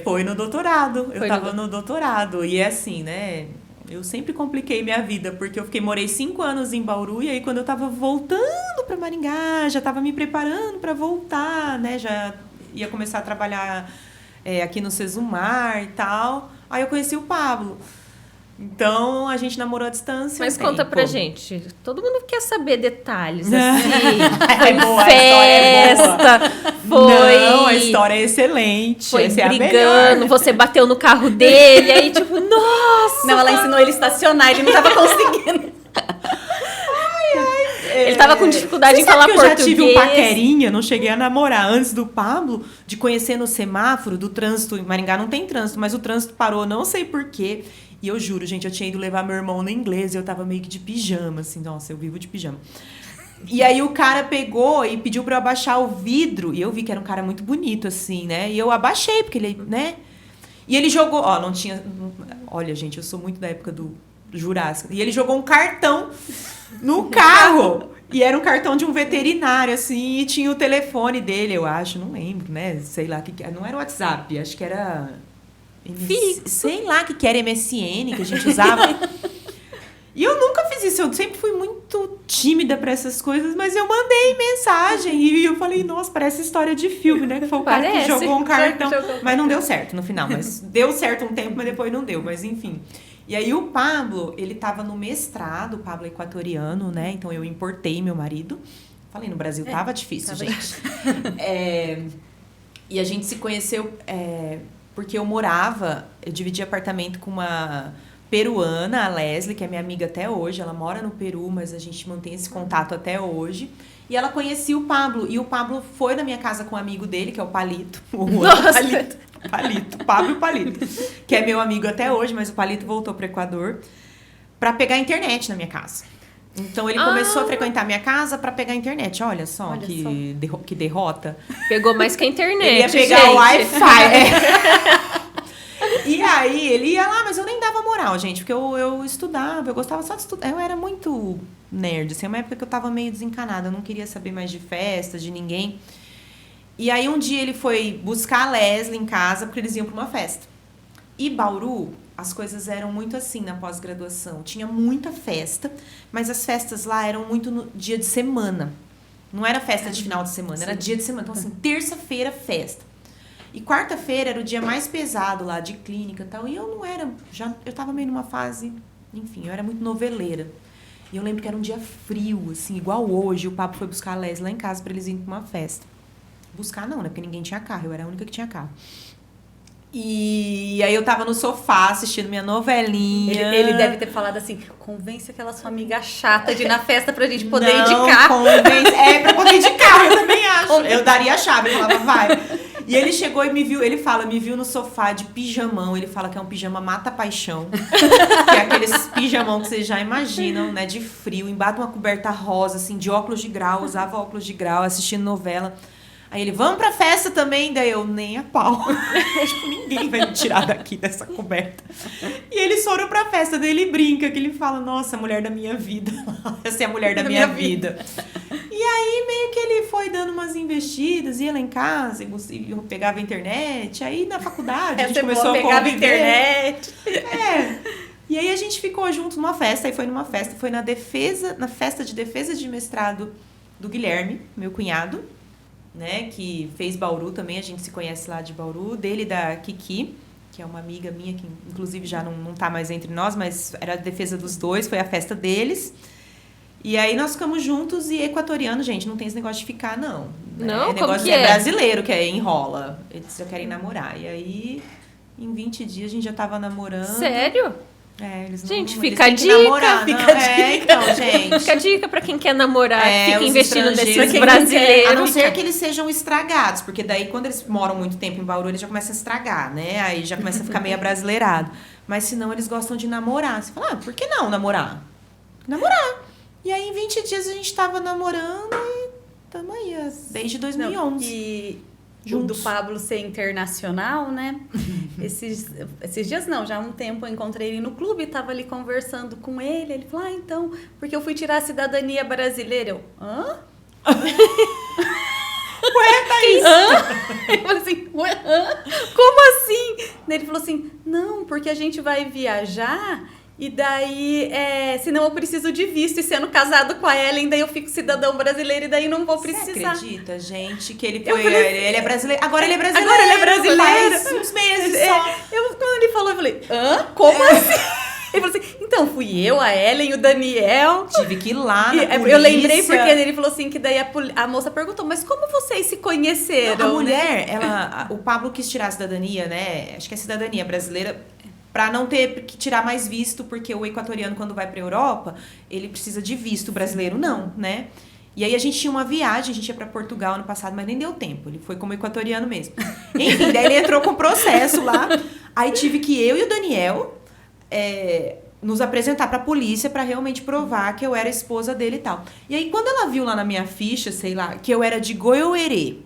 foi no doutorado. Eu Foi tava no doutorado. E é assim, né? Eu sempre compliquei minha vida, porque eu morei 5 anos em Bauru, e aí quando eu tava voltando pra Maringá, já tava me preparando pra voltar, né? Já ia começar a trabalhar aqui no Sesumar e tal. Aí eu conheci o Pablo. Então, a gente namorou à distância. Mas conta pra gente. Todo mundo quer saber detalhes, assim. É boa, festa, a história é boa. foi... Não, a história é excelente. Foi Essa é a brigando, melhor. você bateu no carro dele, aí tipo, nossa! Não, ela ensinou ele a estacionar, ele não tava conseguindo. Ele tava com dificuldade Você em sabe falar que eu português. já tive um paquerinha, não cheguei a namorar antes do Pablo, de conhecer no semáforo do trânsito. Em Maringá não tem trânsito, mas o trânsito parou, não sei porquê. E eu juro, gente, eu tinha ido levar meu irmão no inglês e eu tava meio que de pijama, assim, nossa, eu vivo de pijama. E aí o cara pegou e pediu pra eu abaixar o vidro, e eu vi que era um cara muito bonito, assim, né? E eu abaixei, porque ele, né? E ele jogou, não tinha... Olha, gente, eu sou muito da época do Jurássico. E ele jogou um cartão no carro. E era um cartão de um veterinário, assim, e tinha o telefone dele, eu acho, não lembro, né? Sei lá, não era WhatsApp, acho que era... Sei lá que era MSN que a gente usava. E eu nunca fiz isso, eu sempre fui muito tímida pra essas coisas, mas eu mandei mensagem e eu falei, nossa, parece história de filme, né? Que foi o cara que jogou um cartão. Mas não deu certo no final, mas deu certo um tempo, mas depois não deu, mas enfim. E aí o Pablo, ele tava no mestrado, o Pablo é equatoriano, né? Então eu importei meu marido. Falei, no Brasil tava difícil, gente. E a gente se conheceu porque eu dividi apartamento com uma peruana, a Leslie, que é minha amiga até hoje. Ela mora no Peru, mas a gente mantém esse contato até hoje. E ela conhecia o Pablo. E o Pablo foi na minha casa com um amigo dele, que é o Palito. Palito, Pablo e o Palito. Que é meu amigo até hoje, mas o Palito voltou para o Equador para pegar a internet na minha casa. Então ele começou a frequentar a minha casa para pegar a internet. Olha só que derrota. Pegou mais que a internet. Ele ia pegar o Wi-Fi. E aí ele ia lá, mas eu nem dava moral, gente, porque eu estudava, eu gostava só de estudar. Eu era muito nerd, assim, uma época que eu tava meio desencanada, eu não queria saber mais de festa, de ninguém. E aí um dia ele foi buscar a Leslie em casa, porque eles iam pra uma festa. E Bauru, as coisas eram muito assim na pós-graduação. Tinha muita festa, mas as festas lá eram muito no dia de semana. Não era festa de final de semana, era dia de semana. Então, assim, terça-feira, festa. E quarta-feira era o dia mais pesado lá, de clínica e tal. E eu não era... eu tava meio numa fase... Enfim, eu era muito noveleira. E eu lembro que era um dia frio, assim, igual hoje. O Papo foi buscar a Leslie lá em casa pra eles irem pra uma festa. Buscar não, né? Porque ninguém tinha carro. Eu era a única que tinha carro. E aí eu tava no sofá assistindo minha novelinha. Ele deve ter falado assim, convence aquela sua amiga chata de ir na festa pra gente poder ir de carro. Pra poder ir de carro, eu também acho. Eu daria a chave, eu falava, vai. E ele chegou e me viu no sofá de pijamão. Ele fala que é um pijama mata-paixão. Que é aqueles pijamão que vocês já imaginam, né? De frio, embaixo de uma coberta rosa, assim, de óculos de grau. Usava óculos de grau, assistindo novela. Aí ele, vamos pra festa também? Daí eu, nem a pau. Tipo, ninguém vai me tirar daqui dessa coberta. E eles foram pra festa, daí ele brinca, que ele fala, nossa, mulher da minha vida. Essa é a mulher da minha vida. E aí, meio que ele foi dando umas investidas, ia lá em casa, e eu pegava a internet. Aí, na faculdade, a gente começou a conviver. Internet. E aí, a gente ficou junto numa festa. Aí foi numa festa, foi na festa de defesa de mestrado do Guilherme, meu cunhado, né, que fez Bauru também, a gente se conhece lá de Bauru, dele e da Kiki, que é uma amiga minha, que inclusive já não tá mais entre nós, mas era a defesa dos dois, foi a festa deles. E aí nós ficamos juntos e equatoriano, gente, não tem esse negócio de ficar, não. Não, negócio como que é brasileiro, que enrola. Eles já querem namorar. E aí, em 20 dias, a gente já tava namorando. Sério? Eles não, gente, eles fica a dica. Namorar, fica a dica. Então, gente. Fica a dica pra quem quer namorar, fica investindo nesses quem brasileiros. A não ser que eles sejam estragados, porque daí quando eles moram muito tempo em Bauru, eles já começam a estragar, né? Aí já começa a ficar meio abrasileirado. Mas senão eles gostam de namorar. Você fala, por que não namorar? Namorar. E aí em 20 dias a gente tava namorando e tamo aí, desde 2011. Não, e o do Pablo ser internacional, né? Esses dias não, já há um tempo eu encontrei ele no clube e tava ali conversando com ele. Ele falou, então, porque eu fui tirar a cidadania brasileira. Eu, hã? Ué, Thaís? Ele falou assim, ué, como assim? Daí ele falou assim, não, porque a gente vai viajar e daí, senão eu preciso de visto. E sendo casado com a Ellen, daí eu fico cidadão brasileiro e daí não vou precisar. Você acredita, gente, que ele Eu foi... falei, ele é brasileiro. Agora ele é brasileiro. Agora ele é brasileiro. Faz uns meses só. Quando ele falou, eu falei, como assim? Ele falou assim, então fui eu, a Ellen, o Daniel. Tive que ir lá na E, polícia. eu lembrei porque ele falou assim que daí a moça perguntou, mas como vocês se conheceram? A mulher, o Pablo quis tirar a cidadania, né? Acho que é cidadania brasileira, pra não ter que tirar mais visto, porque o equatoriano, quando vai pra Europa, ele precisa de visto, brasileiro não, né? E aí a gente tinha uma viagem, a gente ia pra Portugal ano passado, mas nem deu tempo, ele foi como equatoriano mesmo. Enfim, daí ele entrou com processo lá, aí tive que eu e o Daniel nos apresentar pra polícia pra realmente provar que eu era a esposa dele e tal. E aí, quando ela viu lá na minha ficha, sei lá, que eu era de Goiôerê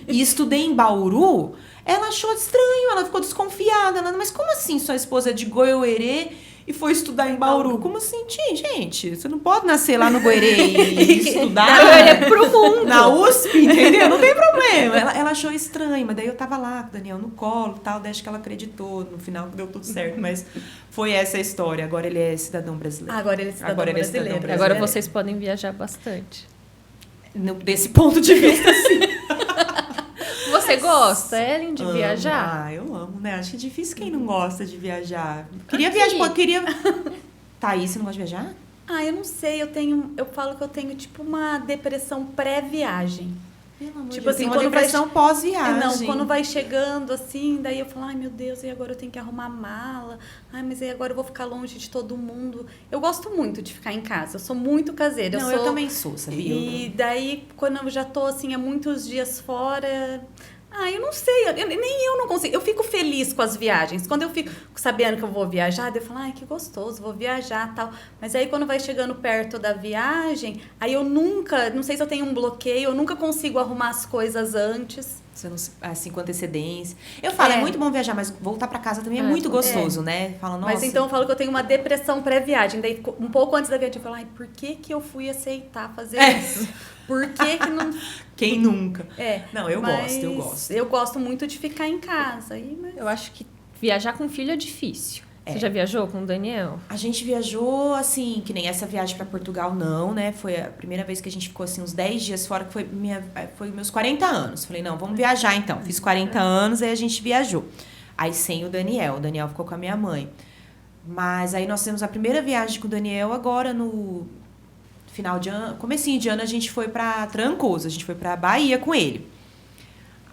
e estudei em Bauru, ela achou estranho, ela ficou desconfiada. Ela, mas como assim sua esposa é de Goiôerê e foi estudar em Bauru? Como assim? Gente, você não pode nascer lá no Goiôerê e estudar pro mundo. na USP, entendeu? Não tem problema. Ela achou estranho, mas daí eu tava lá com o Daniel no colo e tal, daí acho que ela acreditou, no final deu tudo certo, mas foi essa a história. Agora ele é cidadão brasileiro. Agora ele é cidadão brasileiro. Agora vocês podem viajar bastante. Desse ponto de vista, sim. Você gosta, Ellen, de viajar? Ah, eu amo, né? Acho que é difícil quem não gosta de viajar. Queria viajar, queria... Thaís, você não gosta de viajar? Ah, eu não sei, eu falo que eu tenho tipo uma depressão pré-viagem. Pelo amor Tipo de Deus, assim, uma quando depressão pós-viagem. Não, quando vai chegando assim, daí eu falo, ai meu Deus, e agora eu tenho que arrumar mala. Ai, mas aí agora eu vou ficar longe de todo mundo. Eu gosto muito de ficar em casa, eu sou muito caseira. Não, eu também sou, sabia? E daí, quando eu já tô assim, há muitos dias fora... Ah, eu não sei, nem eu não consigo. Eu fico feliz com as viagens. Quando eu fico sabendo que eu vou viajar, eu falo, ai, que gostoso, vou viajar e tal. Mas aí, quando vai chegando perto da viagem, aí eu nunca, não sei se eu tenho um bloqueio, eu nunca consigo arrumar as coisas antes. Você não, assim, com antecedência. Eu falo, é muito bom viajar, mas voltar pra casa também é muito gostoso, né? Fala, nossa. Mas então eu falo que eu tenho uma depressão pré-viagem. Daí, um pouco antes da viagem, eu falo, ai, por que eu fui aceitar fazer isso? Por que não... Quem nunca? Não, eu gosto. gosto. Eu gosto muito de ficar em casa. Mas... Eu acho que viajar com filho é difícil. Você já viajou com o Daniel? A gente viajou, assim, que nem essa viagem pra Portugal, não, né? Foi a primeira vez que a gente ficou, assim, uns 10 dias fora, que foi meus 40 anos. Falei, não, vamos viajar, então. Fiz 40 anos, aí a gente viajou. Aí, sem o Daniel ficou com a minha mãe. Mas aí nós temos a primeira viagem com o Daniel agora no final de ano, comecinho de ano, a gente foi pra Trancoso, a gente foi pra Bahia com ele.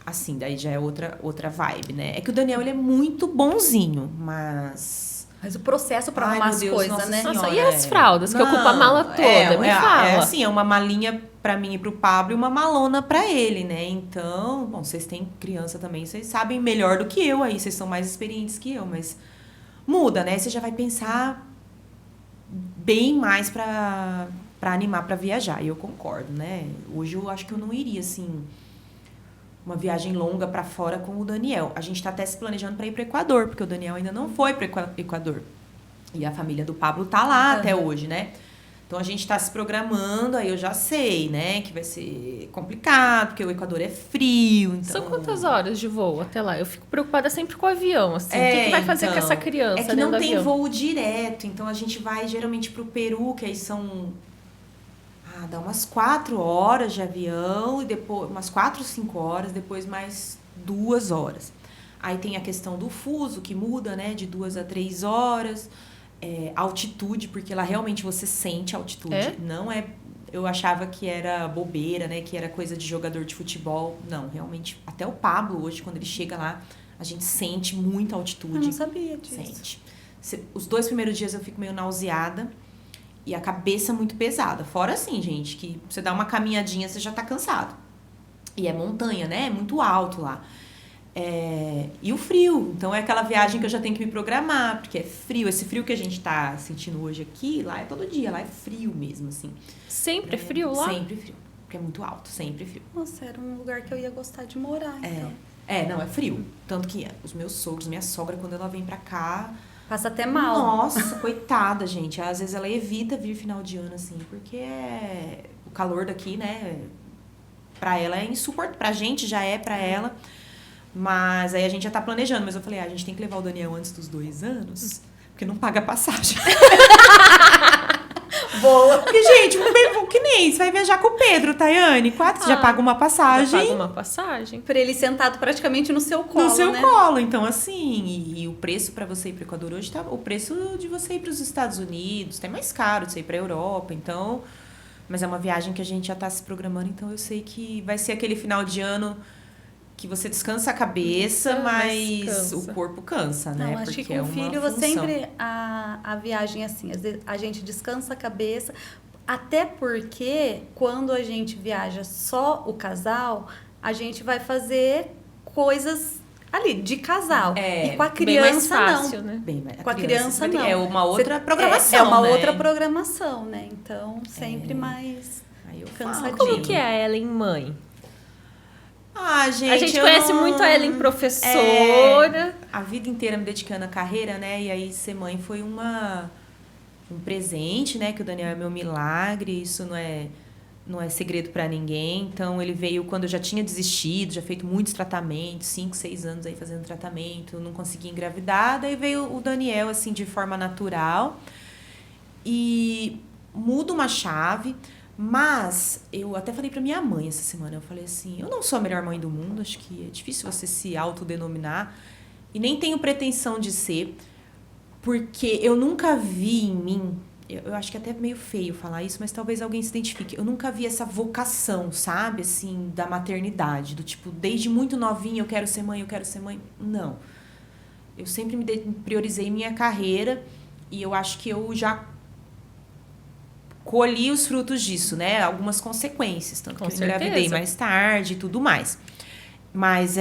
Assim, daí já é outra vibe, né? É que o Daniel, ele é muito bonzinho, mas o processo pra arrumar as coisas, né? Nossa, e as fraldas, que ocupam a mala toda? Me fala. É assim, é uma malinha pra mim e pro Pablo e uma malona pra ele, né? Então, bom, vocês têm criança também, vocês sabem melhor do que eu aí, vocês são mais experientes que eu, mas muda, né? Você já vai pensar bem mais pra animar pra viajar, e eu concordo, né? Hoje eu acho que eu não iria, assim... uma viagem longa pra fora com o Daniel. A gente tá até se planejando pra ir pro Equador, porque o Daniel ainda não foi pro Equador. E a família do Pablo tá lá até hoje, né? Então a gente tá se programando, aí eu já sei, né? Que vai ser complicado, porque o Equador é frio. Então... São quantas horas de voo até lá? Eu fico preocupada sempre com o avião, assim. O que vai fazer com essa criança? É que não tem voo direto, então a gente vai geralmente pro Peru, que aí são... dá umas 4 horas de avião, e depois umas 4, 5 horas, depois mais 2 horas. Aí tem a questão do fuso, que muda, né, de 2 a 3 horas. Altitude, porque lá realmente você sente a altitude. Não é... Eu achava que era bobeira, né, que era coisa de jogador de futebol. Não, realmente, até o Pablo hoje, quando ele chega lá, a gente sente muita altitude. Eu não sabia disso. Sente. Os 2 primeiros dias eu fico meio nauseada. E a cabeça muito pesada. Fora assim, gente, que você dá uma caminhadinha, você já tá cansado. E é montanha, né? É muito alto lá. E o frio. Então, é aquela viagem que eu já tenho que me programar, porque é frio. Esse frio que a gente tá sentindo hoje aqui, lá é todo dia. Lá é frio mesmo, assim. Sempre é frio lá? Sempre frio. Porque é muito alto, sempre frio. Nossa, era um lugar que eu ia gostar de morar, então. Não, é frio. Tanto que os meus sogros, minha sogra, quando ela vem pra cá... Passa até mal. Nossa, coitada, gente. Às vezes ela evita vir final de ano, assim, porque o calor daqui, né, pra ela é insuportável. Pra gente já é, pra ela. Mas aí a gente já tá planejando. Mas eu falei, a gente tem que levar o Daniel antes dos 2 anos, porque não paga passagem. Boa. Porque, gente, que nem você vai viajar com o Pedro, Tayane. 4, você já paga uma passagem. Paga uma passagem. Pra ele sentado praticamente no seu colo, No seu né? colo. Então, assim, e o preço pra você ir pro Equador hoje tá. O preço de você ir pros Estados Unidos tá mais caro de você ir pra Europa. Então. Mas é uma viagem que a gente já tá se programando, então eu sei que vai ser aquele final de ano que você descansa a cabeça, mas cansa. o corpo cansa, né? Não, acho que com o filho sempre a viagem assim, às vezes a gente descansa a cabeça, até porque quando a gente viaja só o casal, a gente vai fazer coisas ali de casal. E com a criança bem mais fácil, não. né? Com a criança não. É uma outra Você- programação, É uma né? outra programação, né? Então, sempre mais Aí eu cansadinho. Como que é a Ellen mãe? Ah, gente, A gente eu conhece não- muito a Ellen professora. A vida inteira me dedicando à carreira, né? E aí ser mãe foi um presente, né? Que o Daniel é meu milagre, isso não é segredo pra ninguém. Então ele veio quando eu já tinha desistido, já feito muitos tratamentos, 5, 6 anos aí fazendo tratamento, não conseguia engravidar. Daí veio o Daniel assim de forma natural e muda uma chave. Mas eu até falei pra minha mãe essa semana, eu falei assim, eu não sou a melhor mãe do mundo, acho que é difícil você se autodenominar e nem tenho pretensão de ser, porque eu nunca vi em mim, eu acho que é até meio feio falar isso, mas talvez alguém se identifique, eu nunca vi essa vocação, sabe, assim, da maternidade, do tipo, desde muito novinha eu quero ser mãe, não. Eu sempre priorizei minha carreira e eu acho que eu já colhi os frutos disso, né? Algumas consequências, tanto Com que eu engravidei certeza. mais tarde e tudo mais. Mas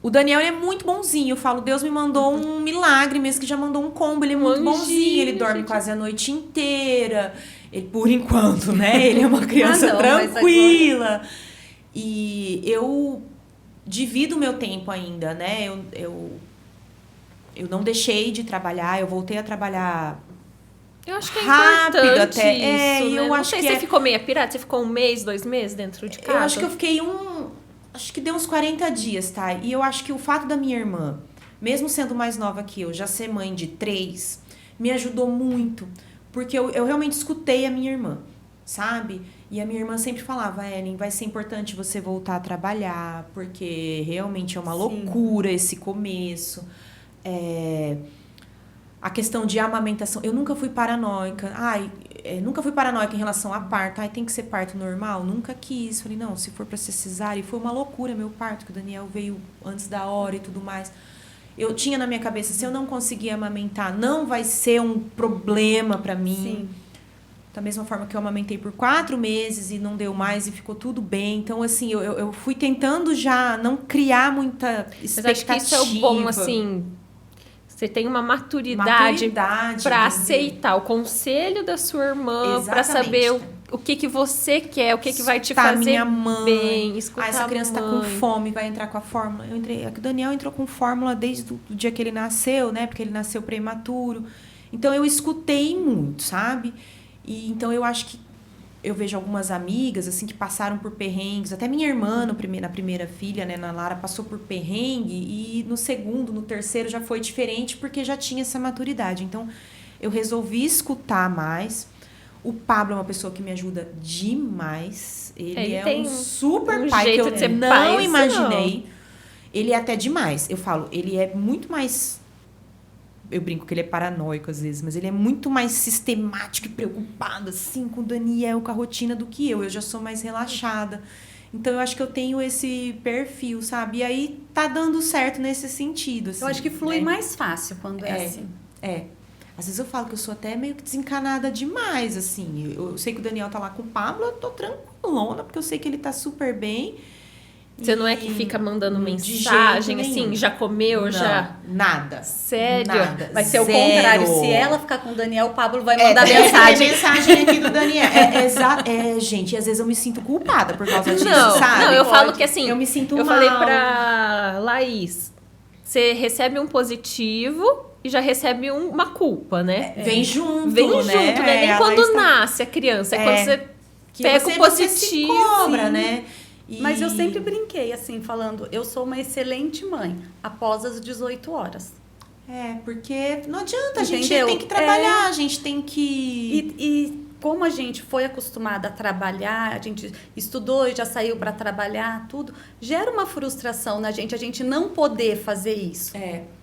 o Daniel ele é muito bonzinho. Eu falo, Deus me mandou um milagre mesmo, que já mandou um combo. Ele é muito Anjinho, bonzinho, ele dorme gente. quase a noite inteira. Ele, por enquanto, né? Ele é uma criança não, mas tranquila. E eu divido o meu tempo ainda, né? Eu não deixei de trabalhar, eu voltei a trabalhar. Eu acho que é Rápido importante até. isso, Eu né? Não acho sei, que você ficou meio pirata? Você ficou 1 mês, 2 meses dentro de casa? Eu acho que eu fiquei acho que deu uns 40 dias, tá? E eu acho que o fato da minha irmã, mesmo sendo mais nova que eu, já ser mãe de 3, me ajudou muito. Porque eu realmente escutei a minha irmã, sabe? E a minha irmã sempre falava, Ellen, vai ser importante você voltar a trabalhar, porque realmente é uma loucura esse começo. A questão de amamentação, eu nunca fui paranoica. Nunca fui paranoica em relação a parto. Tem que ser parto normal? Nunca quis. Falei, não, se for pra ser cesárea. E foi uma loucura meu parto, que o Daniel veio antes da hora e tudo mais. Eu tinha na minha cabeça, se eu não conseguir amamentar, não vai ser um problema pra mim. Sim. Da mesma forma que eu amamentei por 4 meses e não deu mais e ficou tudo bem. Então, assim, eu fui tentando já não criar muita expectativa. Mas acho que isso é o bom, assim... Você tem uma maturidade para aceitar o conselho da sua irmã, para saber o que você quer, o que vai te fazer minha mãe. bem, escutar essa criança tá com fome, vai entrar com a fórmula. O Daniel entrou com fórmula desde o dia que ele nasceu, né? Porque ele nasceu prematuro. Então, eu escutei muito, sabe? E então, eu acho que eu vejo algumas amigas, assim, que passaram por perrengues. Até minha irmã, na primeira filha, né, na Lara, passou por perrengue. E no segundo, no terceiro, já foi diferente, porque já tinha essa maturidade. Então, eu resolvi escutar mais. O Pablo é uma pessoa que me ajuda demais. Ele é um super pai que eu não imaginei. Ele é até demais. Eu falo, ele é muito mais... Eu brinco que ele é paranoico às vezes, mas ele é muito mais sistemático e preocupado, assim, com o Daniel, com a rotina do que eu. Eu já sou mais relaxada. Então, eu acho que eu tenho esse perfil, sabe? E aí, tá dando certo nesse sentido, assim. Eu acho que flui mais fácil quando é assim. Às vezes eu falo que eu sou até meio que desencanada demais, assim. Eu sei que o Daniel tá lá com o Pablo, eu tô tranquilona, porque eu sei que ele tá super bem. Você não é que fica mandando mensagem, assim, já comeu, não, já? Nada. Sério? Nada. Vai ser o Zero. contrário. Se ela ficar com o Daniel, o Pablo vai mandar mensagem. Mensagem aqui do Daniel. Gente, e às vezes eu me sinto culpada por causa disso, sabe? Não, eu falo que assim... Eu me sinto mal. Eu mal. falei pra Laís, você recebe um positivo... E já recebe uma culpa, né? Vem junto, Vem junto, né? Nem quando está... nasce a criança. É quando você que pega o você se positivo. cobra, Sim. né? Mas eu sempre brinquei, assim, falando, eu sou uma excelente mãe, após as 18 horas. Porque não adianta, a gente Entendeu? tem que trabalhar, a gente tem que... E como a gente foi acostumada a trabalhar, a gente estudou e já saiu para trabalhar, tudo, gera uma frustração na gente, a gente não poder fazer isso.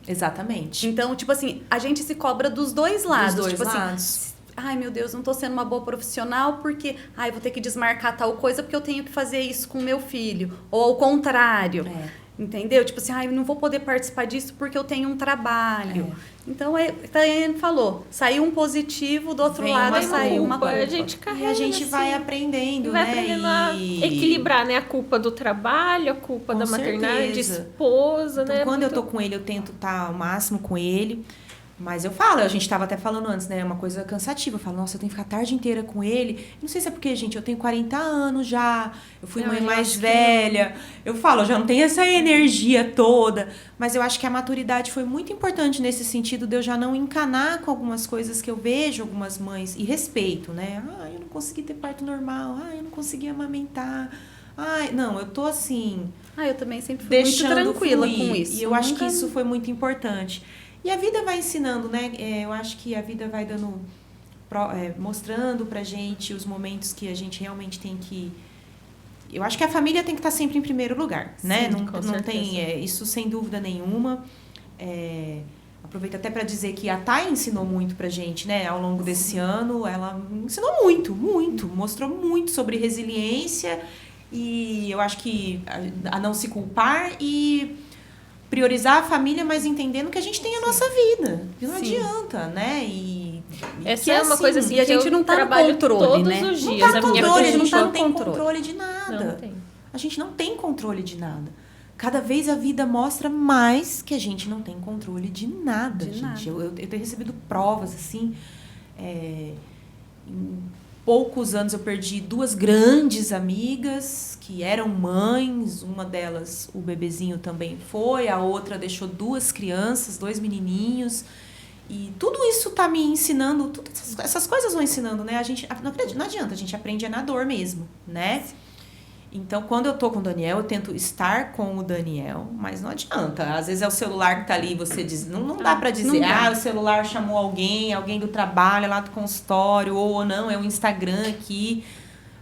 Exatamente. Então, tipo assim, a gente se cobra dos dois lados. Dos dois tipo lados. assim, ai meu Deus, não tô sendo uma boa profissional porque, ai, vou ter que desmarcar tal coisa porque eu tenho que fazer isso com meu filho. Ou ao contrário. Entendeu? Tipo assim, ai, eu não vou poder participar disso porque eu tenho um trabalho. Então, ele falou, saiu um positivo, do outro Vem lado uma saiu uma culpa. culpa. A gente carrega, E a gente assim, vai aprendendo, vai né? aprendendo a equilibrar, né? A culpa do trabalho, a culpa Com da maternidade, de certeza. esposa, Então, né? quando eu tô com ele, eu tento estar ao máximo com ele. Mas eu falo, a gente tava até falando antes, né? É uma coisa cansativa. Eu falo, nossa, eu tenho que ficar a tarde inteira com ele. Não sei se é porque, gente, eu tenho 40 anos já. Eu fui mãe mais velha. Eu falo, eu já não tenho essa energia toda. Mas eu acho que a maturidade foi muito importante nesse sentido de eu já não encanar com algumas coisas que eu vejo algumas mães. E respeito, né? Ah, eu não consegui ter parto normal. Ah, eu não consegui amamentar. Ai, não, eu tô assim... Eu também sempre fui muito tranquila fluir. com isso. E eu acho que isso foi muito importante. E a vida vai ensinando, né? Eu acho que a vida vai dando, mostrando pra gente os momentos que a gente realmente tem que... Eu acho que a família tem que estar sempre em primeiro lugar, né? Sim, Não tem isso sem dúvida nenhuma. Aproveito até para dizer que a Thay ensinou muito pra gente, né? Ao longo desse ano, ela ensinou muito, muito. Mostrou muito sobre resiliência e eu acho que a não se culpar e... priorizar a família, mas entendendo que a gente tem a nossa vida. Que não adianta, né? Essa é uma coisa assim, e a gente não tá no controle, todos né? os dias. Não tá a no minha controle, a vida gente não tem tem controle de nada. não tem. A gente não tem controle de nada. Cada vez a vida mostra mais que a gente não tem controle de nada, gente. Eu tenho recebido provas, assim... em poucos anos eu perdi 2 grandes amigas que eram mães. Uma delas, o bebezinho também foi. A outra deixou 2 crianças, 2 menininhos. E tudo isso tá me ensinando. Essas coisas vão ensinando, né? Não adianta, a gente aprende na dor mesmo, né? Então, quando eu tô com o Daniel, eu tento estar com o Daniel, mas não adianta. Às vezes é o celular que tá ali e você diz... Não dá pra dizer, o celular chamou alguém do trabalho, lá do consultório, ou não, é o Instagram aqui.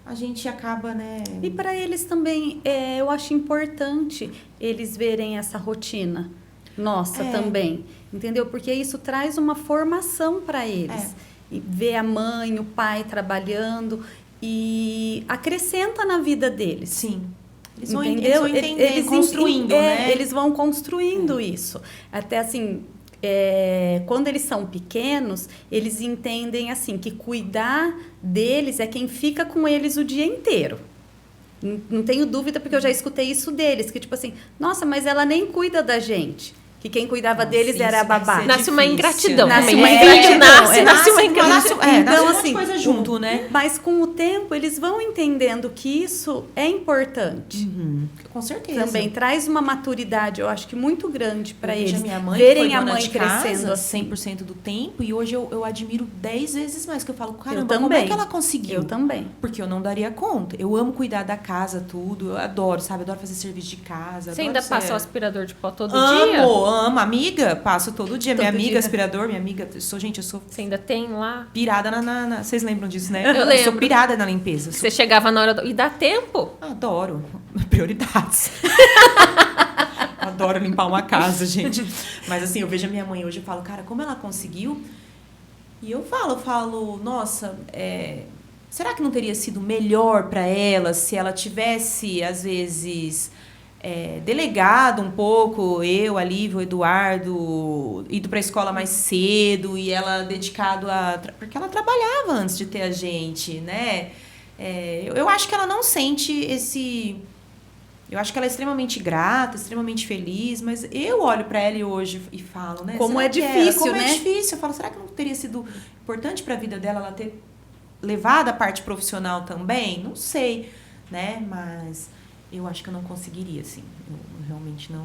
A gente acaba, né... E para eles também, eu acho importante eles verem essa rotina nossa também, entendeu? Porque isso traz uma formação para eles. E ver a mãe, o pai trabalhando... E acrescenta na vida deles. Sim. Eles vão entender, construindo, né? Eles vão construindo isso. Até assim, quando eles são pequenos, eles entendem assim que cuidar deles é quem fica com eles o dia inteiro. Não tenho dúvida, porque eu já escutei isso deles, que tipo assim, nossa, mas ela nem cuida da gente. Que quem cuidava deles era a babá. Nasce uma ingratidão. Nasce uma ingratidão. Então, nasce assim, coisa junto, né? Mas com o tempo, eles vão entendendo que isso é importante. Com certeza. Também traz uma maturidade, eu acho que muito grande para eles. Minha mãe verem a mãe crescendo assim. 100% do tempo. E hoje eu admiro 10 vezes mais. Que eu falo, caramba, Eu como é também. que ela conseguiu? Eu também. Porque eu não daria conta. Eu amo cuidar da casa, tudo. Eu adoro, sabe? Adoro fazer serviço de casa. Você ainda passa o aspirador de pó todo dia? dia? Amo. Amiga, passo todo dia. Minha amiga, dia. aspirador, minha amiga. Eu sou Você ainda tem lá? pirada Vocês lembram disso, né? Eu lembro. Sou pirada na limpeza. Você chegava na hora e dá tempo? Adoro. Prioridades. Adoro limpar uma casa, gente. Mas assim, eu vejo a minha mãe hoje e falo, cara, como ela conseguiu? E eu falo, nossa, será que não teria sido melhor para ela se ela tivesse, às vezes, delegado um pouco, eu, a Lívia, o Eduardo, ido para a escola mais cedo e ela dedicado porque ela trabalhava antes de ter a gente, né? Eu acho que ela não sente esse... Eu acho que ela é extremamente grata, extremamente feliz, mas eu olho para ela hoje e falo, né? Como será é que difícil, como né? é difícil. Eu falo, será que não teria sido importante para a vida dela ela ter levado a parte profissional também? Não sei, né? Mas eu acho que eu não conseguiria, assim. Eu realmente não...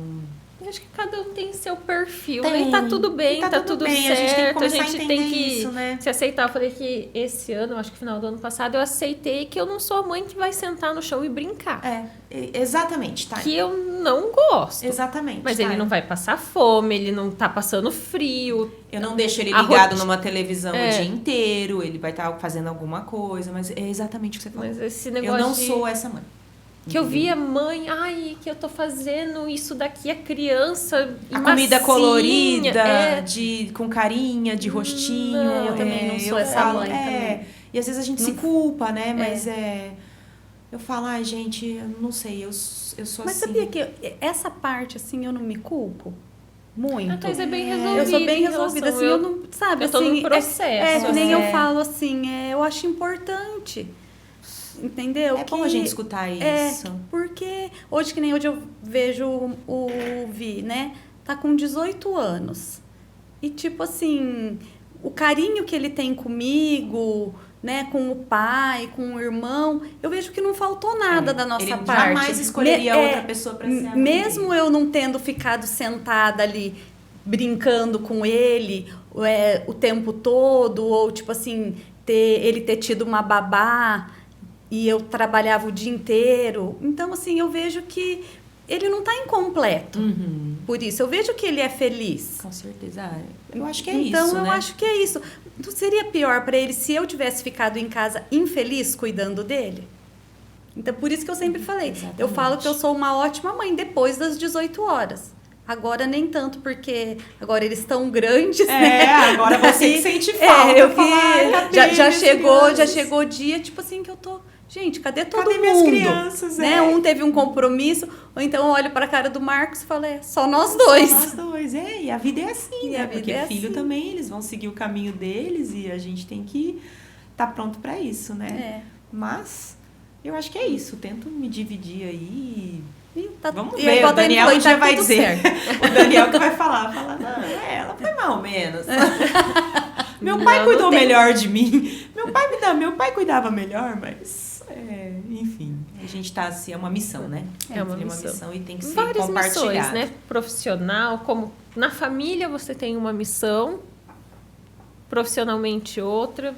Eu acho que cada um tem seu perfil, Tem. e tá tudo bem, E tá tudo bem. certo. A gente tem que começar a gente entender tem que isso, né? se aceitar. Eu falei que esse ano, eu acho que final do ano passado, eu aceitei que eu não sou a mãe que vai sentar no chão e brincar. Exatamente, tá? Que eu não gosto. Exatamente. Mas tá? ele não vai passar fome, ele não tá passando frio. Eu não deixo ele A ligado roti- numa televisão o dia inteiro, ele vai estar fazendo alguma coisa, mas é exatamente o que você falou. Mas esse Eu negócio não de- sou essa mãe. Que eu via mãe, ai, que eu tô fazendo isso daqui, a criança A comida massinha, colorida, é. com carinha, de rostinho. Não, eu também não sou essa falo, mãe também. E às vezes a gente se culpa, né? Mas eu falo, ai, gente, eu não sei, eu sou Mas assim. sabia que essa parte, assim, eu não me culpo? Muito. A Thais é bem resolvida. Eu sou bem em resolvida, relação- assim, eu não, sabe, eu tô assim, num processo, que nem assim. eu falo, assim, eu acho importante, entendeu? É bom a gente escutar isso. Porque hoje, que nem hoje eu vejo o Vi, né, tá com 18 anos, e tipo assim, o carinho que ele tem comigo, né, com o pai, com o irmão, eu vejo que não faltou nada da nossa ele parte. jamais escolheria outra pessoa pra ser a mãe mesmo eu não tendo ficado sentada ali brincando com ele o tempo todo, ou tipo assim, ele ter tido uma babá e eu trabalhava o dia inteiro. Então, assim, eu vejo que ele não está incompleto. Por isso, eu vejo que ele é feliz. Com certeza. Eu acho que é Então, isso, eu né? acho que é isso. Não seria pior para ele se eu tivesse ficado em casa infeliz cuidando dele? Então, por isso que eu sempre falei. Exatamente. Eu falo que eu sou uma ótima mãe depois das 18 horas. Agora nem tanto, porque agora eles estão grandes, né? Agora você que sente falta. Eu fala, "Ai, que cadê já minhas chegou crianças?" o dia, tipo assim, que eu tô... Gente, cadê todo Cadê mundo? minhas crianças, né? Um teve um compromisso, ou então eu olho pra cara do Marcos e falo, só nós dois. Nós dois, e a vida é assim, E né? a vida Porque é filho assim. também, eles vão seguir o caminho deles e a gente tem que estar pronto pra isso, né? Mas eu acho que é isso. Tento me dividir aí. Vamos E ver, igual o tá Daniel indo, já tá vai tudo dizer. certo. O Daniel que vai falar. Não, ela foi mais ou menos. Meu pai Não, cuidou não tem. melhor de mim. Meu pai cuidava melhor, mas... enfim, a gente tá assim, é uma missão, né? É uma Tem missão. e tem que ser Várias compartilhada. missões, né? Profissional, como na família você tem uma missão, profissionalmente outra.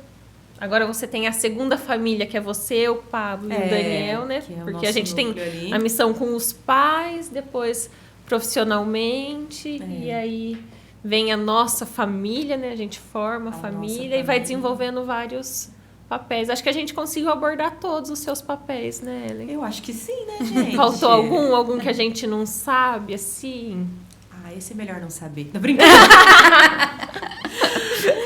Agora você tem a segunda família, que é você, o Pablo e o Daniel, né? que é o Porque nosso a gente tem núcleo ali. a missão com os pais, depois profissionalmente, e aí vem a nossa família, né? A gente forma a nossa família e vai família. desenvolvendo vários papéis. Acho que a gente conseguiu abordar todos os seus papéis, né, Ellen? Eu acho que sim, né, gente? Faltou algum que a gente não sabe, assim? Esse é melhor não saber. Tô brincando.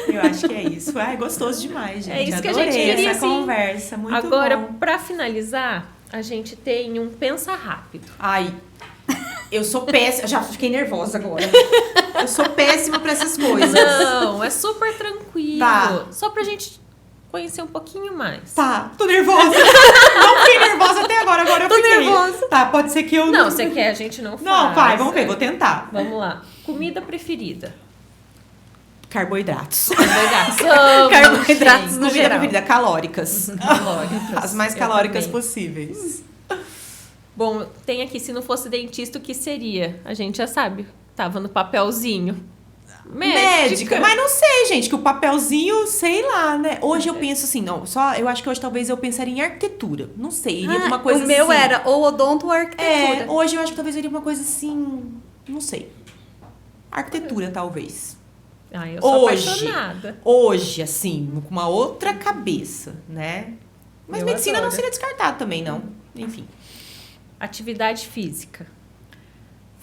Eu acho que é isso. É gostoso demais, gente. É isso que a Adorei gente queria, essa sim. conversa. Muito Agora, bom. pra finalizar, a gente tem um pensa rápido. Ai, eu sou péssima. Já fiquei nervosa agora. Eu sou péssima pra essas coisas. Não, é super tranquilo. Tá. Só pra gente conhecer um pouquinho mais. Tá, tô nervosa. Não fiquei nervosa até agora. Agora eu Tô fiquei. nervosa. Tá, pode ser que eu Não, você quer, a gente não faz. Não, vai, vamos ver. Vou tentar. Vamos lá. Comida preferida. Carboidratos. Carboidratos no Comida geral. preferida, calóricas. Calóricas. As mais Eu calóricas também. possíveis. Bom, tem aqui, se não fosse dentista, o que seria? A gente já sabe. Tava no papelzinho. Médica. Mas não sei, gente, que o papelzinho, sei lá, né? Hoje eu penso assim, não, eu acho que hoje talvez eu pensaria em arquitetura. Não sei, iria numa coisa o meu assim. era ou odonto ou arquitetura. Hoje eu acho que talvez eu iria uma coisa assim, não sei. Arquitetura, talvez. Eu sou Hoje. apaixonada. Hoje, assim, com uma outra cabeça, né? Mas Eu medicina não adoro. seria descartado também, não. Enfim. Atividade física.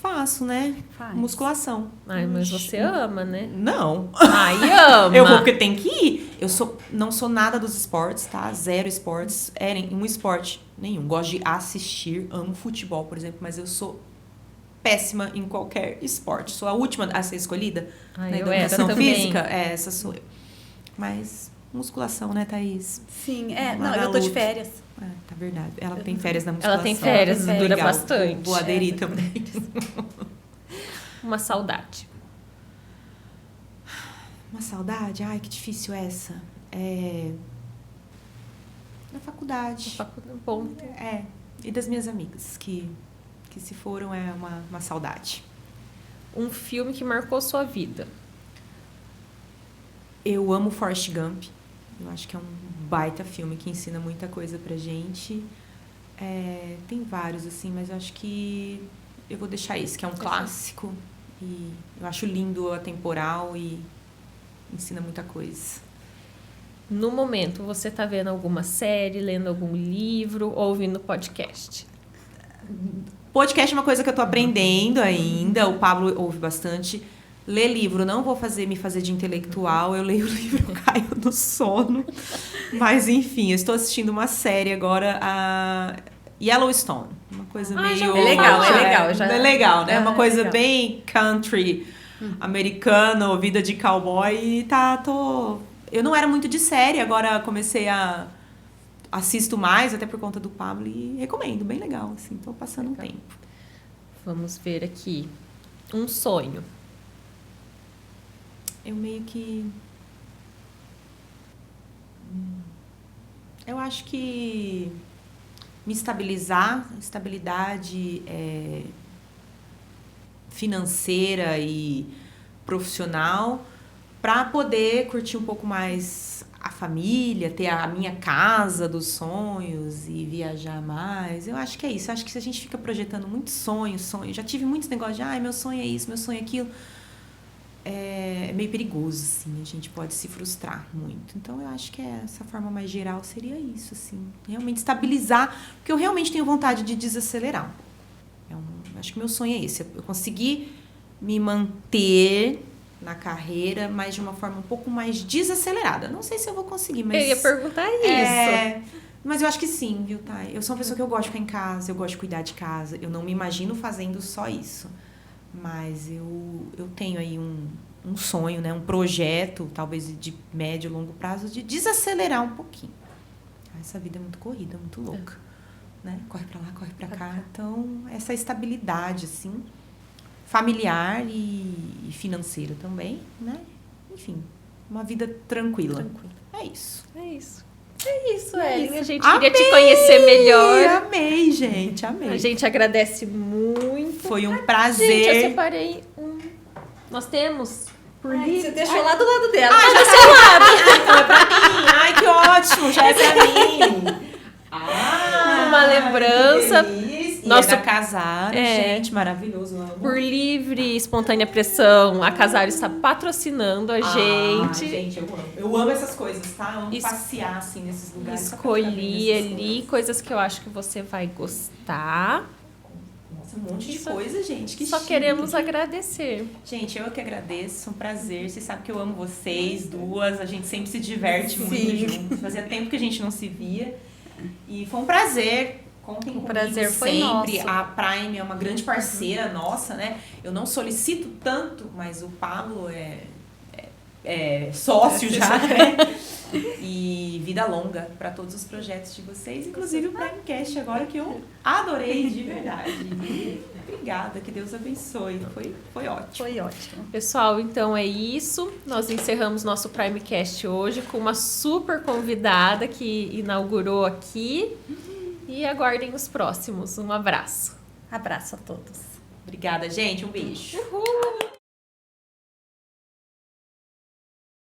Faço, né? Faz. Musculação. Ai, mas você ama, né? Não. Ai, ama. Eu vou porque tem que ir. Não sou nada dos esportes, tá? Zero esportes. Um esporte nenhum. Gosto de assistir. Amo futebol, por exemplo. Mas eu sou péssima em qualquer esporte. Sou a última a ser escolhida. Ai, na eu era educação também. física. Essa sou eu. Mas musculação, né, Thaís? Sim, Lá eu na tô de luta. férias. Tá verdade. Ela tem férias na musculação. Ela tem férias, dura Legal. bastante. Vou aderir também. Uma saudade. Uma saudade? Ai, que difícil Na faculdade. Bom, E das minhas amigas, que se foram é uma saudade. Um filme que marcou sua vida. Eu amo Forrest Gump. Eu acho que é um baita filme que ensina muita coisa pra gente. Tem vários, assim, mas eu acho que eu vou deixar esse, que é um clássico. E eu acho lindo, atemporal e ensina muita coisa. No momento, você tá vendo alguma série, lendo algum livro ou ouvindo podcast? Podcast é uma coisa que eu tô aprendendo ainda. O Pablo ouve bastante. Ler livro, não vou me fazer de intelectual. Eu leio o livro, caio no sono. Mas, enfim, eu estou assistindo uma série agora, a Yellowstone. Uma coisa meio... É legal, é legal. É legal, né? Uma coisa legal. bem country, americano, vida de cowboy. E eu não era muito de série, agora comecei assisto mais, até por conta do Pablo, e recomendo, bem legal, assim, tô passando um tempo. Vamos ver aqui. Um sonho. Eu meio que... Eu acho que estabilidade financeira e profissional, para poder curtir um pouco mais a família, ter a minha casa dos sonhos e viajar mais. Eu acho que é isso. Eu acho que se a gente fica projetando muitos sonhos, já tive muitos negócios de meu sonho é isso, meu sonho é aquilo. É meio perigoso, assim, a gente pode se frustrar muito. Então, eu acho que essa forma mais geral seria isso, assim. Realmente estabilizar, porque eu realmente tenho vontade de desacelerar um pouco. Acho que meu sonho é esse, eu conseguir me manter na carreira, mas de uma forma um pouco mais desacelerada. Não sei se eu vou conseguir, mas... Eu ia perguntar isso. Mas eu acho que sim, viu, Thay? Eu sou uma pessoa que eu gosto de ficar em casa, eu gosto de cuidar de casa. Eu não me imagino fazendo só isso. Mas eu tenho aí um sonho, né? Um projeto, talvez de médio e longo prazo, de desacelerar um pouquinho. Essa vida é muito corrida, muito louca. Né? Corre pra lá, corre pra cá. Então, essa estabilidade, assim, familiar e financeira também, né? Enfim, uma vida tranquila. É isso. É isso, Ellen. A gente queria te conhecer melhor. Amei, gente. Amei. A gente agradece muito. Foi um prazer. Gente, eu separei Nós temos por livro. Você deixou lá do lado dela. Do seu lado. Então é pra mim. Ai, que ótimo. Já é pra mim. Uma lembrança. Nosso casaram, É. gente, maravilhoso. Amo. Por livre e espontânea pressão, a Casar está patrociando a gente. Gente, eu amo essas coisas, tá? Eu amo passear, assim, nesses lugares. Escolhi ali coisas que eu acho que você vai gostar. Nossa, um monte de coisa, gente. Que Só chique. queremos agradecer. Gente, eu que agradeço, é um prazer. Vocês sabem que eu amo vocês duas, a gente sempre se diverte muito juntos. Fazia tempo que a gente não se via. E foi um prazer. Contem comigo prazer foi sempre. nosso. A Prime é uma grande parceira nossa, né? Eu não solicito tanto, mas o Pablo é sócio já, né? E vida longa para todos os projetos de vocês, inclusive o Primecast agora, que eu adorei de verdade. Obrigada, que Deus abençoe. Foi ótimo. Foi ótimo. Pessoal, então é isso. Nós encerramos nosso Primecast hoje com uma super convidada que inaugurou aqui. E aguardem os próximos. Um abraço. Abraço a todos. Obrigada, gente. Um beijo. Uhul!